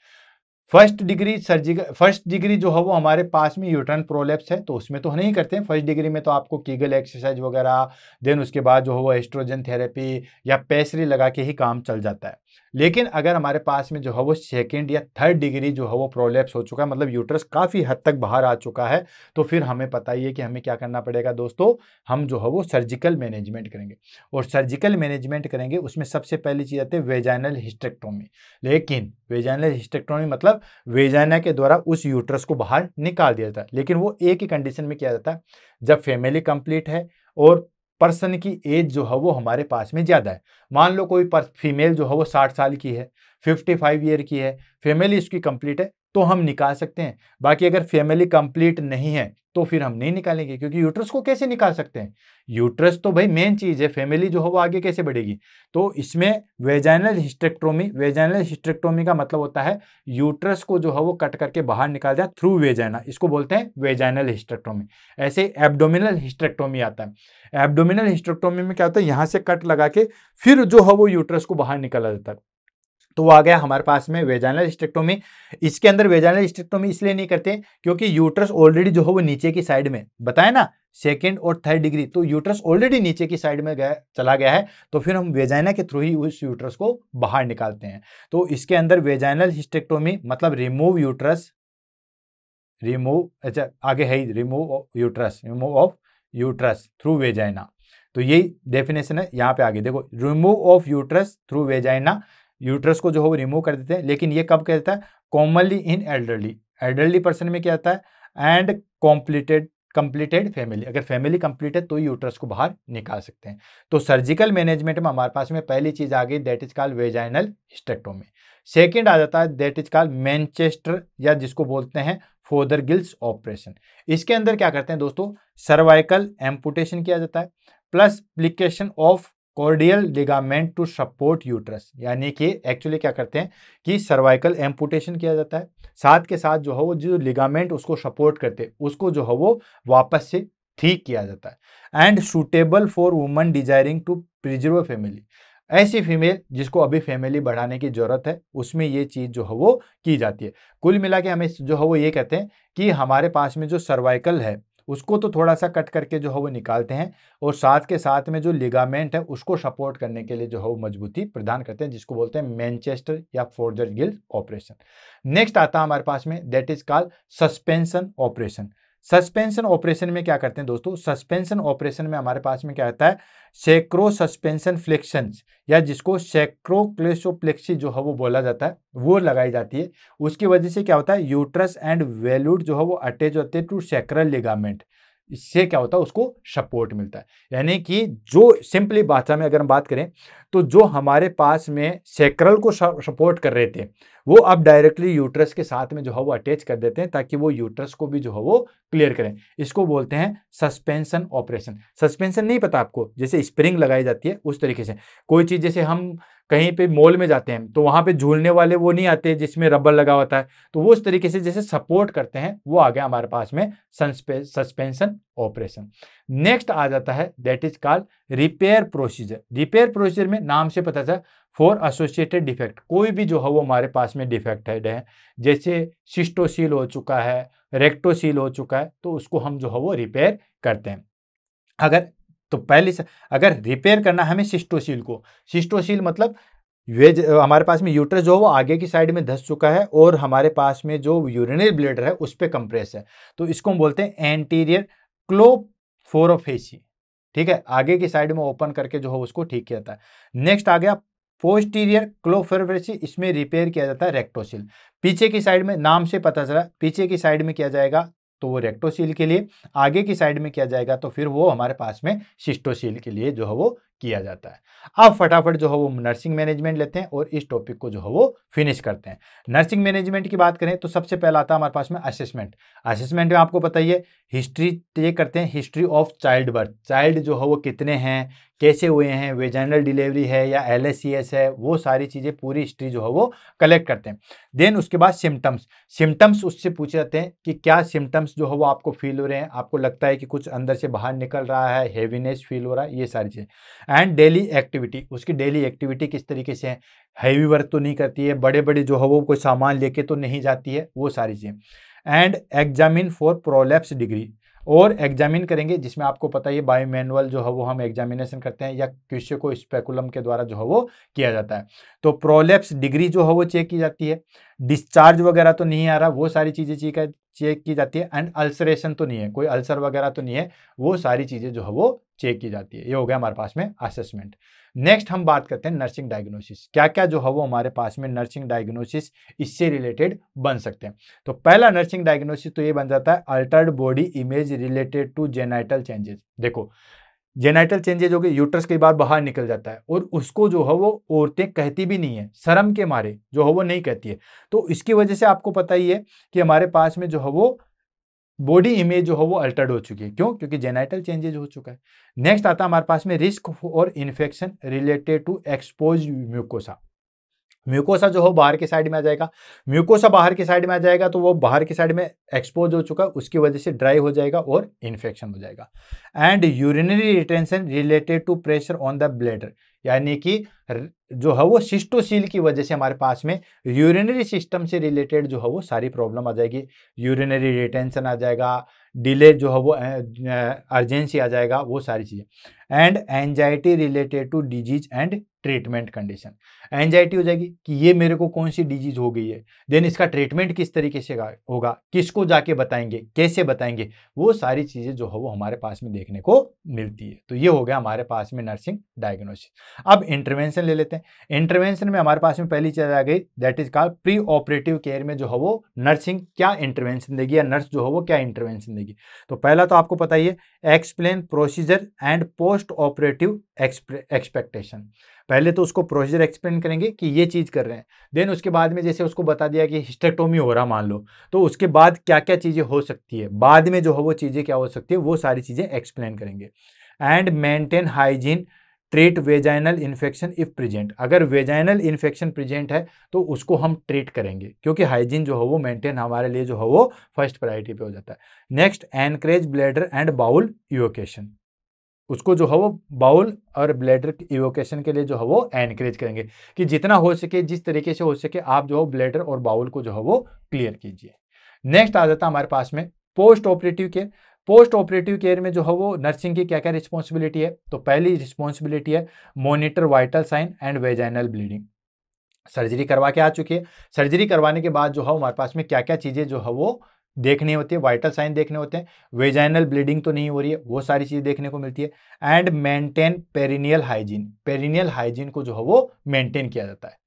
फर्स्ट डिग्री जो है वो हमारे पास में यूट्रन प्रोलेप्स है तो उसमें तो नहीं करते हैं। फर्स्ट डिग्री में तो आपको कीगल एक्सरसाइज वगैरह, देन उसके बाद जो है वो एस्ट्रोजन थेरेपी या पेसरी लगा के ही काम चल जाता है। लेकिन अगर हमारे पास में जो है वो सेकेंड या थर्ड डिग्री जो है वो प्रोलेप्स हो चुका है, मतलब यूट्रस काफी हद तक बाहर आ चुका है, तो फिर हमें पता ही है कि हमें क्या करना पड़ेगा दोस्तों, हम जो है वो सर्जिकल मैनेजमेंट करेंगे। और सर्जिकल मैनेजमेंट करेंगे उसमें सबसे पहली चीज आती है वेजाइनल हिस्टेक्टोमी। लेकिन वेजाइनल हिस्टेक्टोमी मतलब वेजाइना के द्वारा उस यूट्रस को बाहर निकाल दिया जाता है, लेकिन वो एक ही कंडीशन में किया जाता है जब फैमिली कंप्लीट है और पर्सन की एज जो है वो हमारे पास में ज्यादा है। मान लो कोई फीमेल जो है वो 60 साल की है, 55 ईयर की है, फैमिली इसकी कंप्लीट है तो हम निकाल सकते हैं। बाकी अगर फैमिली कंप्लीट नहीं है तो फिर हम नहीं निकालेंगे, क्योंकि यूट्रस को कैसे निकाल सकते हैं? यूट्रस तो भाई मेन चीज है, फैमिली जो है वो आगे कैसे बढ़ेगी? तो इसमें वेजाइनल हिस्टेक्टोमी का मतलब होता है यूट्रस को जो है वो कट करके बाहर निकाल दिया थ्रू वेजाइना, इसको बोलते हैं वेजाइनल हिस्टेक्टोमी। ऐसे एब्डोमिनल हिस्टेक्टोमी आता है। एब्डोमिनल हिस्टेक्टोमी में क्या होता है, यहां से कट लगा के फिर जो है वो यूट्रस को बाहर निकाला जाता है। तो वो आ गया हमारे पास में वेजाइनल हिस्टेक्टोमी। इसके अंदर वेजाइनल हिस्टेक्टोमी इसलिए नहीं करते क्योंकि यूट्रस ऑलरेडी जो है वो नीचे की साइड में, बताया ना, सेकेंड और थर्ड डिग्री, तो यूट्रस ऑलरेडी नीचे की साइड में चला गया है, तो फिर हम वेजाइना के थ्रू ही उस यूट्रस को बाहर निकालते हैं। तो इसके अंदर वेजाइनल हिस्टेक्टोमी मतलब अच्छा आगे है remove of uterus through vagina. तो यही डेफिनेशन है, यहाँ पे आगे देखो, remove of uterus through vagina, uterus को जो है वो रिमूव कर देते हैं। लेकिन ये कब कहता है? कॉमनली इन एल्डरली पर्सन में क्या आता है, एंड कंप्लीटेड फैमिली, अगर फैमिली कंप्लीट है तो यूट्रस को बाहर निकाल सकते हैं। तो सर्जिकल मैनेजमेंट में हमारे पास में पहली चीज आ गई that is called vaginal hysterectomy. Second आ जाता है दैट इज कॉल्ड मैनचेस्टर या जिसको बोलते हैं फोदरगिल्स ऑपरेशन। इसके अंदर क्या करते हैं दोस्तों, सर्वाइकल एम्पुटेशन किया जाता है plus application of cordial ligament to support uterus. यानी कि एक्चुअली क्या करते हैं कि सर्वाइकल एम्पुटेशन किया जाता है, साथ के साथ जो है वो जो लिगामेंट उसको सपोर्ट करते हैं उसको जो है वो वापस से ठीक किया जाता है। And suitable for woman desiring to preserve family, ऐसी फीमेल जिसको अभी फैमिली बढ़ाने की जरूरत है उसमें ये चीज जो है वो की जाती है। कुल मिला के हमें जो है वो ये कहते हैं कि हमारे पास में जो सर्वाइकल है उसको तो थोड़ा सा कट करके जो है वो निकालते हैं, और साथ के साथ में जो लिगामेंट है उसको सपोर्ट करने के लिए जो है वो मजबूती प्रदान करते हैं, जिसको बोलते हैं मैनचेस्टर या फोदरगिल्स ऑपरेशन। नेक्स्ट आता है हमारे पास में that is called suspension operation. Suspension operation में क्या करते हैं दोस्तों, सस्पेंशन ऑपरेशन में हमारे पास में क्या होता है, सेक्रो सस्पेंशन फ्लेक्शन या जिसको सेक्रोक्लेसोप्लेक्सी जो है वो बोला जाता है वो लगाई जाती है। उसकी वजह से क्या होता है, यूट्रस एंड वेलूड जो है वो अटैच होते हैं टू सेक्रल लिगामेंट। इससे क्या होता है, उसको सपोर्ट मिलता है। यानी कि जो सिंपली भाषा में अगर हम बात करें तो जो हमारे पास में सेक्रल को सपोर्ट कर रहे थे वो अब डायरेक्टली यूट्रस के साथ में जो है वो अटैच कर देते हैं ताकि वो यूट्रस को भी जो है वो क्लियर करें। इसको बोलते हैं सस्पेंशन ऑपरेशन। सस्पेंशन नहीं पता आपको, जैसे स्प्रिंग लगाई जाती है उस तरीके से। कोई चीज जैसे हम कहीं पे मॉल में जाते हैं तो वहां पे झूलने वाले वो नहीं आते जिसमें रबर लगा होता है, तो वो उस तरीके से जैसे सपोर्ट करते हैं वो आ गया हमारे पास में सस्पेंशन ऑपरेशन। नेक्स्ट आ जाता है that is called repair procedure. Repair procedure में नाम से पता चला फॉर एसोसिएटेड डिफेक्ट, कोई भी जो है वो हमारे पास में डिफेक्टेड है, जैसे सिस्टोसील हो चुका है, रेक्टोसील हो चुका है, तो उसको हम जो है वो रिपेयर करते हैं। अगर तो पहले से अगर रिपेयर करना है हमें सिस्टोसील को, सिस्टोसील मतलब हमारे पास में यूट्रस जो है वो आगे की साइड में धस चुका है और हमारे पास में जो यूरिनरी ब्लैडर है उस पे कंप्रेस है, तो इसको हम बोलते हैं एंटीरियर क्लोफोरोफेसी। ठीक है, आगे की साइड में ओपन करके जो है उसको ठीक किया जाता है। नेक्स्ट आ गया पोस्टीरियर क्लोफोरोफेसी, इसमें रिपेयर किया जाता है रेक्टोसील। पीछे की साइड में नाम से पता चला पीछे की साइड में किया जाएगा तो वो रेक्टोसील के लिए, आगे की साइड में किया जाएगा तो फिर वो हमारे पास में सिस्टोसील के लिए जो है वो किया जाता है। अब फटाफट जो है वो नर्सिंग मैनेजमेंट लेते हैं और इस टॉपिक को जो है वो फिनिश करते हैं। नर्सिंग मैनेजमेंट की बात करें तो सबसे पहला आता है हमारे पास में असेसमेंट। असेसमेंट में आपको पता ही है हिस्ट्री ये करते हैं, history of child birth, child जो है वो कितने हैं, कैसे हुए हैं, वेजाइनल डिलीवरी है या LSCS है, वो सारी चीज़ें पूरी हिस्ट्री जो है वो कलेक्ट करते हैं। देन उसके बाद सिम्टम्स, सिम्टम्स उससे पूछे जाते हैं कि क्या सिम्टम्स जो है वो आपको फील हो रहे हैं, आपको लगता है कि कुछ अंदर से बाहर निकल रहा है, हेवीनेस फील हो रहा है, ये सारी चीज़ें। एंड डेली एक्टिविटी, उसकी डेली एक्टिविटी किस तरीके से है, हैवी वर्क तो नहीं करती है, बड़े बड़े जो है वो कोई सामान लेके तो नहीं जाती है, वो सारी चीज़ें। And examine for prolapse degree, और एग्जामिन करेंगे जिसमें आपको पता है बायो मैनुअल जो है वो हम एग्जामिनेशन करते हैं या क्वेश्चन को स्पेकुलम के द्वारा जो है वो किया जाता है, तो प्रोलैप्स डिग्री जो है वो चेक की जाती है। डिस्चार्ज वगैरह तो नहीं आ रहा, वो सारी चीज़ें चेक की जाती है। एंड अल्सरेशन तो नहीं है, कोई अल्सर वगैरह तो नहीं है, वो सारी चीज़ें जो है वो चेक की जाती है। ये हो गया हमारे पास में असेसमेंट। नेक्स्ट हम बात करते हैं नर्सिंग डायग्नोसिस, क्या क्या जो है वो हमारे पास में नर्सिंग डायग्नोसिस इससे रिलेटेड बन सकते हैं। तो पहला नर्सिंग डायग्नोसिस तो ये बन जाता है altered body image related to genital changes. देखो जेनाइटल चेंजेज हो गए, यूट्रस कई बार बाहर निकल जाता है और उसको जो है वो औरतें कहती भी नहीं है, शर्म के मारे जो है वो नहीं कहती है, तो इसकी वजह से आपको पता ही है कि हमारे पास में जो है वो बॉडी इमेज जो है वो अल्टर्ड हो चुकी है। क्यों? क्योंकि जेनाइटल चेंजेज हो चुका है। नेक्स्ट आता है हमारे पास में रिस्क और infection related to expose mucosa. Mucosa जो हो बाहर के साइड में आ जाएगा, म्यूकोसा बाहर की साइड में आ जाएगा तो वो बाहर की साइड में एक्सपोज हो चुका है, उसकी वजह से ड्राई हो जाएगा और इन्फेक्शन हो जाएगा। And urinary retention related to pressure on the bladder, यानी कि जो है वो सिस्टोसील की वजह से हमारे पास में यूरिनरी सिस्टम से रिलेटेड जो है वो सारी प्रॉब्लम आ जाएगी। यूरिनरी रिटेंशन आ जाएगा, डिले जो है वो अर्जेंसी आ जाएगा, वो सारी चीज़ें। And anxiety related to disease and treatment condition, anxiety हो जाएगी कि ये मेरे को कौन सी डिजीज हो गई है, देन इसका ट्रीटमेंट किस तरीके से होगा, किसको जाके बताएंगे, कैसे बताएंगे, वो सारी चीज़ें जो है वो हमारे पास में देखने को मिलती है। तो ये हो गया हमारे पास में नर्सिंग डायग्नोसिस। अब इंटरवेंशन ले लेते हैं। इंटरवेंशन में हमारे पास में पहली चीज आ गई that is called pre operative care में जो है वो नर्सिंग क्या इंटरवेंशन देगी या नर्स जो है वो क्या इंटरवेंशन देगी। तो पहला तो आपको पता ही है explain procedure and post operative expectation. पहले तो उसको प्रोसीजर एक्सप्लेन करेंगे कि ये चीज कर रहे हैं, देन उसके बाद में जैसे उसको बता दिया कि हिस्टेक्टोमी हो रहा मान लो, तो उसके बाद क्या क्या चीजें हो सकती है, बाद में जो है वो चीजें क्या हो सकती है, वो सारी चीजें एक्सप्लेन करेंगे। And maintain hygiene, treat vaginal infection if present, अगर वेजाइनल इन्फेक्शन प्रेजेंट है तो उसको हम ट्रीट करेंगे, क्योंकि हाइजीन जो है वो मेंटेन हमारे लिए जो है वो फर्स्ट प्रायोरिटी पे हो जाता है। Next encourage bladder and bowel evacuation, उसको जो है वो बाउल और ब्लैडर इवोकेशन के लिए जो है वो एनकरेज करेंगे कि जितना हो सके, जिस तरीके से हो सके आप जो है ब्लैडर और बाउल को जो है वो क्लियर कीजिए। नेक्स्ट आ जाता है हमारे पास में post operative care. Post operative care में जो है वो नर्सिंग की क्या क्या रिस्पॉन्सिबिलिटी है, तो पहली रिस्पॉन्सिबिलिटी है monitor vital sign and vaginal bleeding. Surgery करवा के आ चुकी है, सर्जरी करवाने के बाद जो है हमारे पास में क्या क्या चीज़ें जो है वो देखनी होती है, वाइटल साइन देखने होते हैं, वेजाइनल ब्लीडिंग तो नहीं हो रही है, वो सारी चीज़ें देखने को मिलती है। And maintain perineal hygiene, perineal hygiene को जो है वो मेंटेन किया जाता है।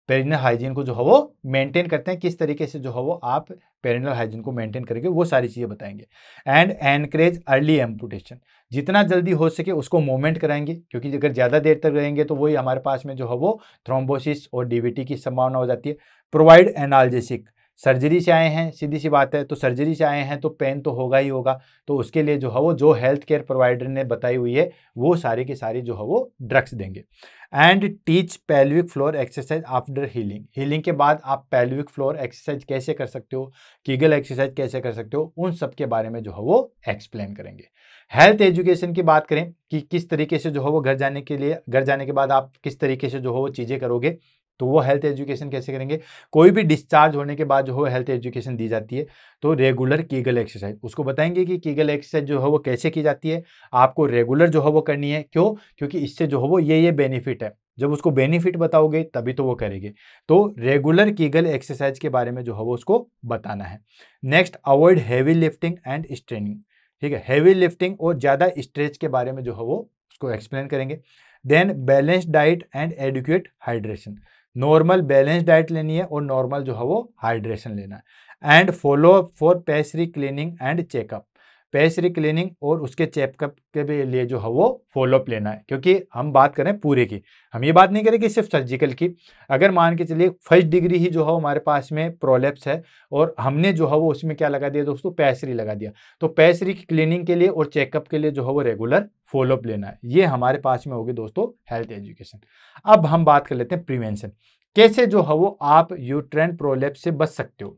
पेरिनियल हाइजीन को जो है वो मेंटेन करते हैं, किस तरीके से जो है वो आप पेरिनल हाइजीन को मेंटेन करेंगे, वो सारी चीज़ें बताएंगे। एंड एनकरेज अर्ली एम्पुटेशन, जितना जल्दी हो सके उसको मूवमेंट कराएंगे, क्योंकि अगर ज़्यादा देर तक रहेंगे तो वही हमारे पास में जो है वो थ्रोम्बोसिस और डीवीटी की संभावना हो जाती है। प्रोवाइड एनाल्जेसिक, सर्जरी से आए हैं, सीधी सी बात है, तो सर्जरी से आए हैं तो पेन तो होगा ही होगा, तो उसके लिए जो है वो जो हेल्थ केयर प्रोवाइडर ने बताई हुई है वो सारी की सारी जो है वो ड्रग्स देंगे। And teach pelvic floor exercise after healing, healing के बाद आप पेल्विक फ्लोर एक्सरसाइज कैसे कर सकते हो, कीगल एक्सरसाइज कैसे कर सकते हो, उन सब के बारे में जो है वो एक्सप्लेन करेंगे। हेल्थ एजुकेशन की बात करें कि किस तरीके से जो है वो घर जाने के बाद आप किस तरीके से जो है वो चीज़ें करोगे, तो वो हेल्थ एजुकेशन कैसे करेंगे। कोई भी डिस्चार्ज होने के बाद जो है हेल्थ एजुकेशन दी जाती है, तो रेगुलर कीगल एक्सरसाइज उसको बताएंगे कि कीगल एक्सरसाइज जो है वो कैसे की जाती है, आपको रेगुलर जो है वो करनी है। क्यों? क्योंकि इससे जो है वो ये बेनिफिट है, जब उसको बेनिफिट बताओगे तभी तो वो करेंगे। तो रेगुलर कीगल एक्सरसाइज के बारे में जो है वो उसको बताना है। Next, avoid heavy lifting and straining, ठीक है, हैवी लिफ्टिंग और ज़्यादा स्ट्रेच के बारे में जो है वो उसको एक्सप्लेन करेंगे। Then balance diet and adequate hydration, normal balance diet लेनी है और नॉर्मल जो है वो हाइड्रेशन लेना है। And follow for pessary cleaning and checkup, pessary cleaning और उसके चेकअप के भी लिए जो है वो फॉलोअप लेना है, क्योंकि हम बात करें पूरे की, हम ये बात नहीं करें कि सिर्फ सर्जिकल की। अगर मान के चलिए फर्स्ट डिग्री ही जो है हमारे पास में प्रोलेप्स है और हमने जो है वो उसमें क्या लगा दिया दोस्तों, पेसरी लगा दिया, तो पेसरी की क्लीनिंग के लिए और चेकअप के लिए जो है वो रेगुलर फॉलोअप लेना है। ये हमारे पास में होगी दोस्तों हेल्थ एजुकेशन। अब हम बात कर लेते हैं प्रिवेंशन, कैसे जो है वो आप यूट्राइन प्रोलेप्स से बच सकते हो।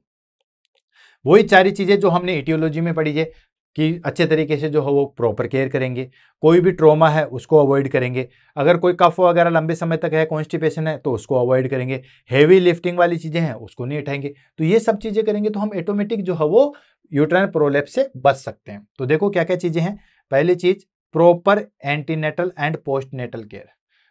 वही सारी चीजें जो हमने इटियोलॉजी में पढ़ी है कि अच्छे तरीके से जो है वो प्रॉपर केयर करेंगे, कोई भी ट्रॉमा है उसको अवॉइड करेंगे, अगर कोई कफ वगैरह लंबे समय तक है, कॉन्स्टिपेशन है तो उसको अवॉइड करेंगे, हेवी लिफ्टिंग वाली चीजें हैं उसको नहीं उठाएंगे, तो ये सब चीजें करेंगे तो हम ऑटोमेटिक जो है वो यूट्राइन प्रोलेप्स से बच सकते हैं। तो देखो क्या क्या चीजें हैं। पहली चीज, proper antenatal and postnatal care,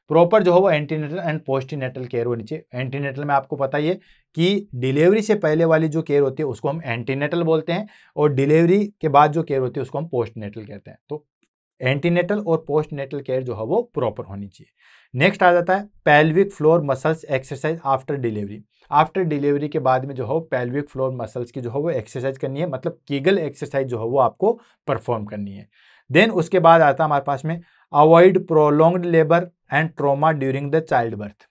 proper जो है वो एंटीनेटल एंड पोस्टनेटल केयर होनी चाहिए। एंटीनेटल में आपको पता ही है कि डिलीवरी से पहले वाली जो केयर होती है उसको हम एंटीनेटल बोलते हैं, और डिलीवरी के बाद जो केयर होती है उसको हम पोस्टनेटल कहते हैं। तो एंटीनेटल और पोस्टनेटल केयर जो है वो प्रॉपर होनी चाहिए। नेक्स्ट आ जाता है pelvic floor muscles exercise after delivery, after delivery के बाद में जो है पेल्विक फ्लोर मसल्स की जो है वो एक्सरसाइज करनी है, मतलब कीगल एक्सरसाइज जो है वो आपको परफॉर्म करनी है। देन उसके बाद आता है हमारे पास में avoid prolonged labour and trauma during the child birth,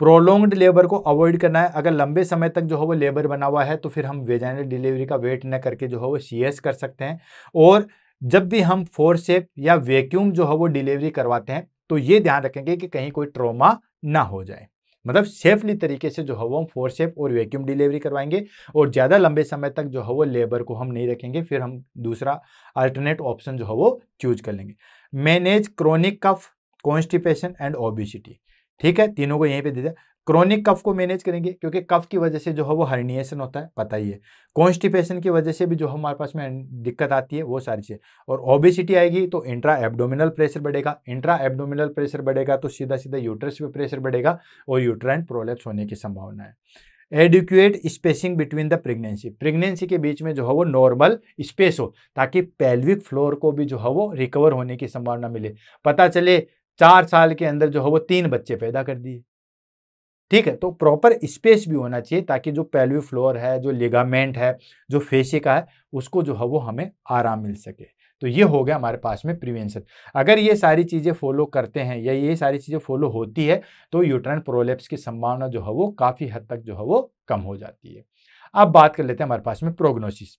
prolonged labour को अवॉइड करना है। अगर लंबे समय तक जो है वो लेबर बना हुआ है तो फिर हम वेजाइनल डिलीवरी का वेट न करके जो है वो CS कर सकते हैं। और जब भी हम फोर्सेप या वैक्यूम जो है वो डिलीवरी करवाते हैं तो ये ध्यान रखेंगे कि कहीं कोई ट्रॉमा ना हो जाए, मतलब सेफली तरीके से जो है वो हम फोर्सेप और वैक्यूम डिलीवरी करवाएंगे, और ज़्यादा लंबे समय तक जो है वो लेबर को हम नहीं रखेंगे, फिर हम दूसरा अल्टरनेट ऑप्शन जो है वो चूज कर लेंगे। Manage chronic cough, constipation and obesity, ठीक है, तीनों को यहीं पे दे दिया। क्रोनिक कफ को मैनेज करेंगे क्योंकि कफ की वजह से जो है वो हर्निएशन होता है, पता ही है। कॉन्स्टिपेशन की वजह से भी जो हमारे पास में दिक्कत आती है, वो सारी चीज़ें। और ओबेसिटी आएगी तो इंट्रा एब्डोमिनल प्रेशर बढ़ेगा, इंट्रा एब्डोमिनल प्रेशर बढ़ेगा तो सीधा सीधा यूट्रस पे प्रेशर बढ़ेगा और यूट्राइन प्रोलैप्स होने की संभावना है। Adequate spacing between the pregnancy, pregnancy के बीच में जो है वो नॉर्मल स्पेस हो ताकि पेल्विक फ्लोर को भी जो है वो रिकवर होने की संभावना मिले। पता चले 4 साल के अंदर जो है वो 3 बच्चे पैदा कर दिए, ठीक है, तो प्रॉपर स्पेस भी होना चाहिए ताकि जो पेल्विक फ्लोर है, जो लिगामेंट है, जो फेसिका है, उसको जो है वो हमें आराम मिल सके। तो ये हो गया हमारे पास में प्रिवेंशन। अगर ये सारी चीज़ें फॉलो करते हैं या ये सारी चीज़ें फॉलो होती है तो यूट्राइन प्रोलैप्स की संभावना जो है वो काफ़ी हद तक जो है वो कम हो जाती है। अब बात कर लेते हैं हमारे पास में प्रोग्नोसिस।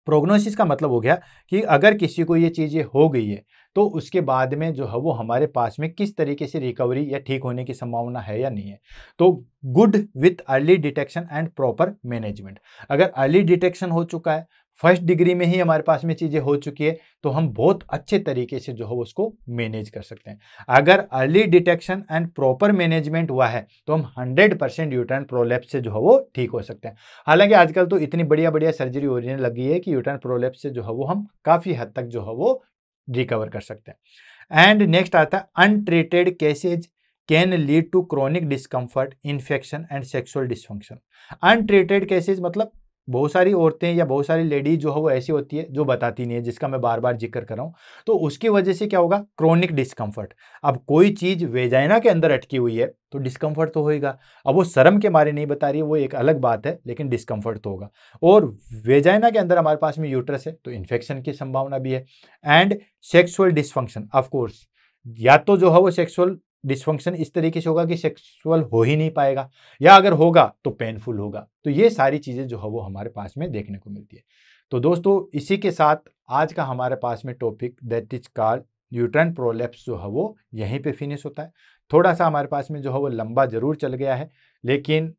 प्रोग्नोसिस का मतलब हो गया कि अगर किसी को ये चीज़ें हो गई है तो उसके बाद में जो है वो हमारे पास में किस तरीके से रिकवरी या ठीक होने की संभावना है या नहीं है। तो good with early detection and proper management, अगर अर्ली डिटेक्शन हो चुका है, फर्स्ट डिग्री में ही हमारे पास में चीज़ें हो चुकी है, तो हम बहुत अच्छे तरीके से जो है उसको मैनेज कर सकते हैं। अगर early detection and proper management हुआ है तो हम 100% यूट्राइन प्रोलैप्स से जो है वो ठीक हो सकते हैं। हालांकि आजकल तो इतनी बढ़िया बढ़िया सर्जरी होने लगी है कि यूट्राइन प्रोलैप्स से जो है वो हम काफ़ी हद तक जो है वो रिकवर कर सकते हैं। एंड नेक्स्ट आता है untreated cases can lead to chronic discomfort, infection and sexual dysfunction. Untreated cases मतलब बहुत सारी औरतें या बहुत सारी लेडीज जो है वो ऐसी होती है जो बताती नहीं है, जिसका मैं बार बार जिक्र कर रहा हूँ। तो उसकी वजह से क्या होगा, क्रोनिक डिस्कम्फर्ट। अब कोई चीज वेजाइना के अंदर अटकी हुई है तो डिस्कम्फर्ट तो होगा। अब वो शर्म के मारे नहीं बता रही है, वो एक अलग बात है, लेकिन डिस्कम्फर्ट तो होगा। और वेजाइना के अंदर हमारे पास में यूट्रस है तो इन्फेक्शन की संभावना भी है। And sexual dysfunction, of course, या तो जो है वो सेक्सुअल डिसफंक्शन इस तरीके से होगा कि सेक्सुअल हो ही नहीं पाएगा, या अगर होगा तो पेनफुल होगा। तो ये सारी चीजें जो है वो हमारे पास में देखने को मिलती है। तो दोस्तों इसी के साथ आज का हमारे पास में topic that is called uterine prolapse जो है वो यहीं पे फिनिश होता है। थोड़ा सा हमारे पास में जो है वो लंबा जरूर चल गया है, लेकिन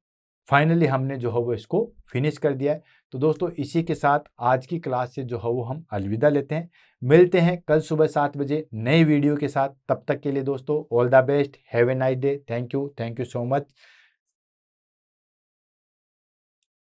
फाइनली हमने जो है वो इसको फिनिश कर दिया है। तो दोस्तों इसी के साथ आज की क्लास से जो है वो हम अलविदा लेते हैं। मिलते हैं कल सुबह 7 बजे नई वीडियो के साथ। तब तक के लिए दोस्तों all the best, have a nice day, thank you so much.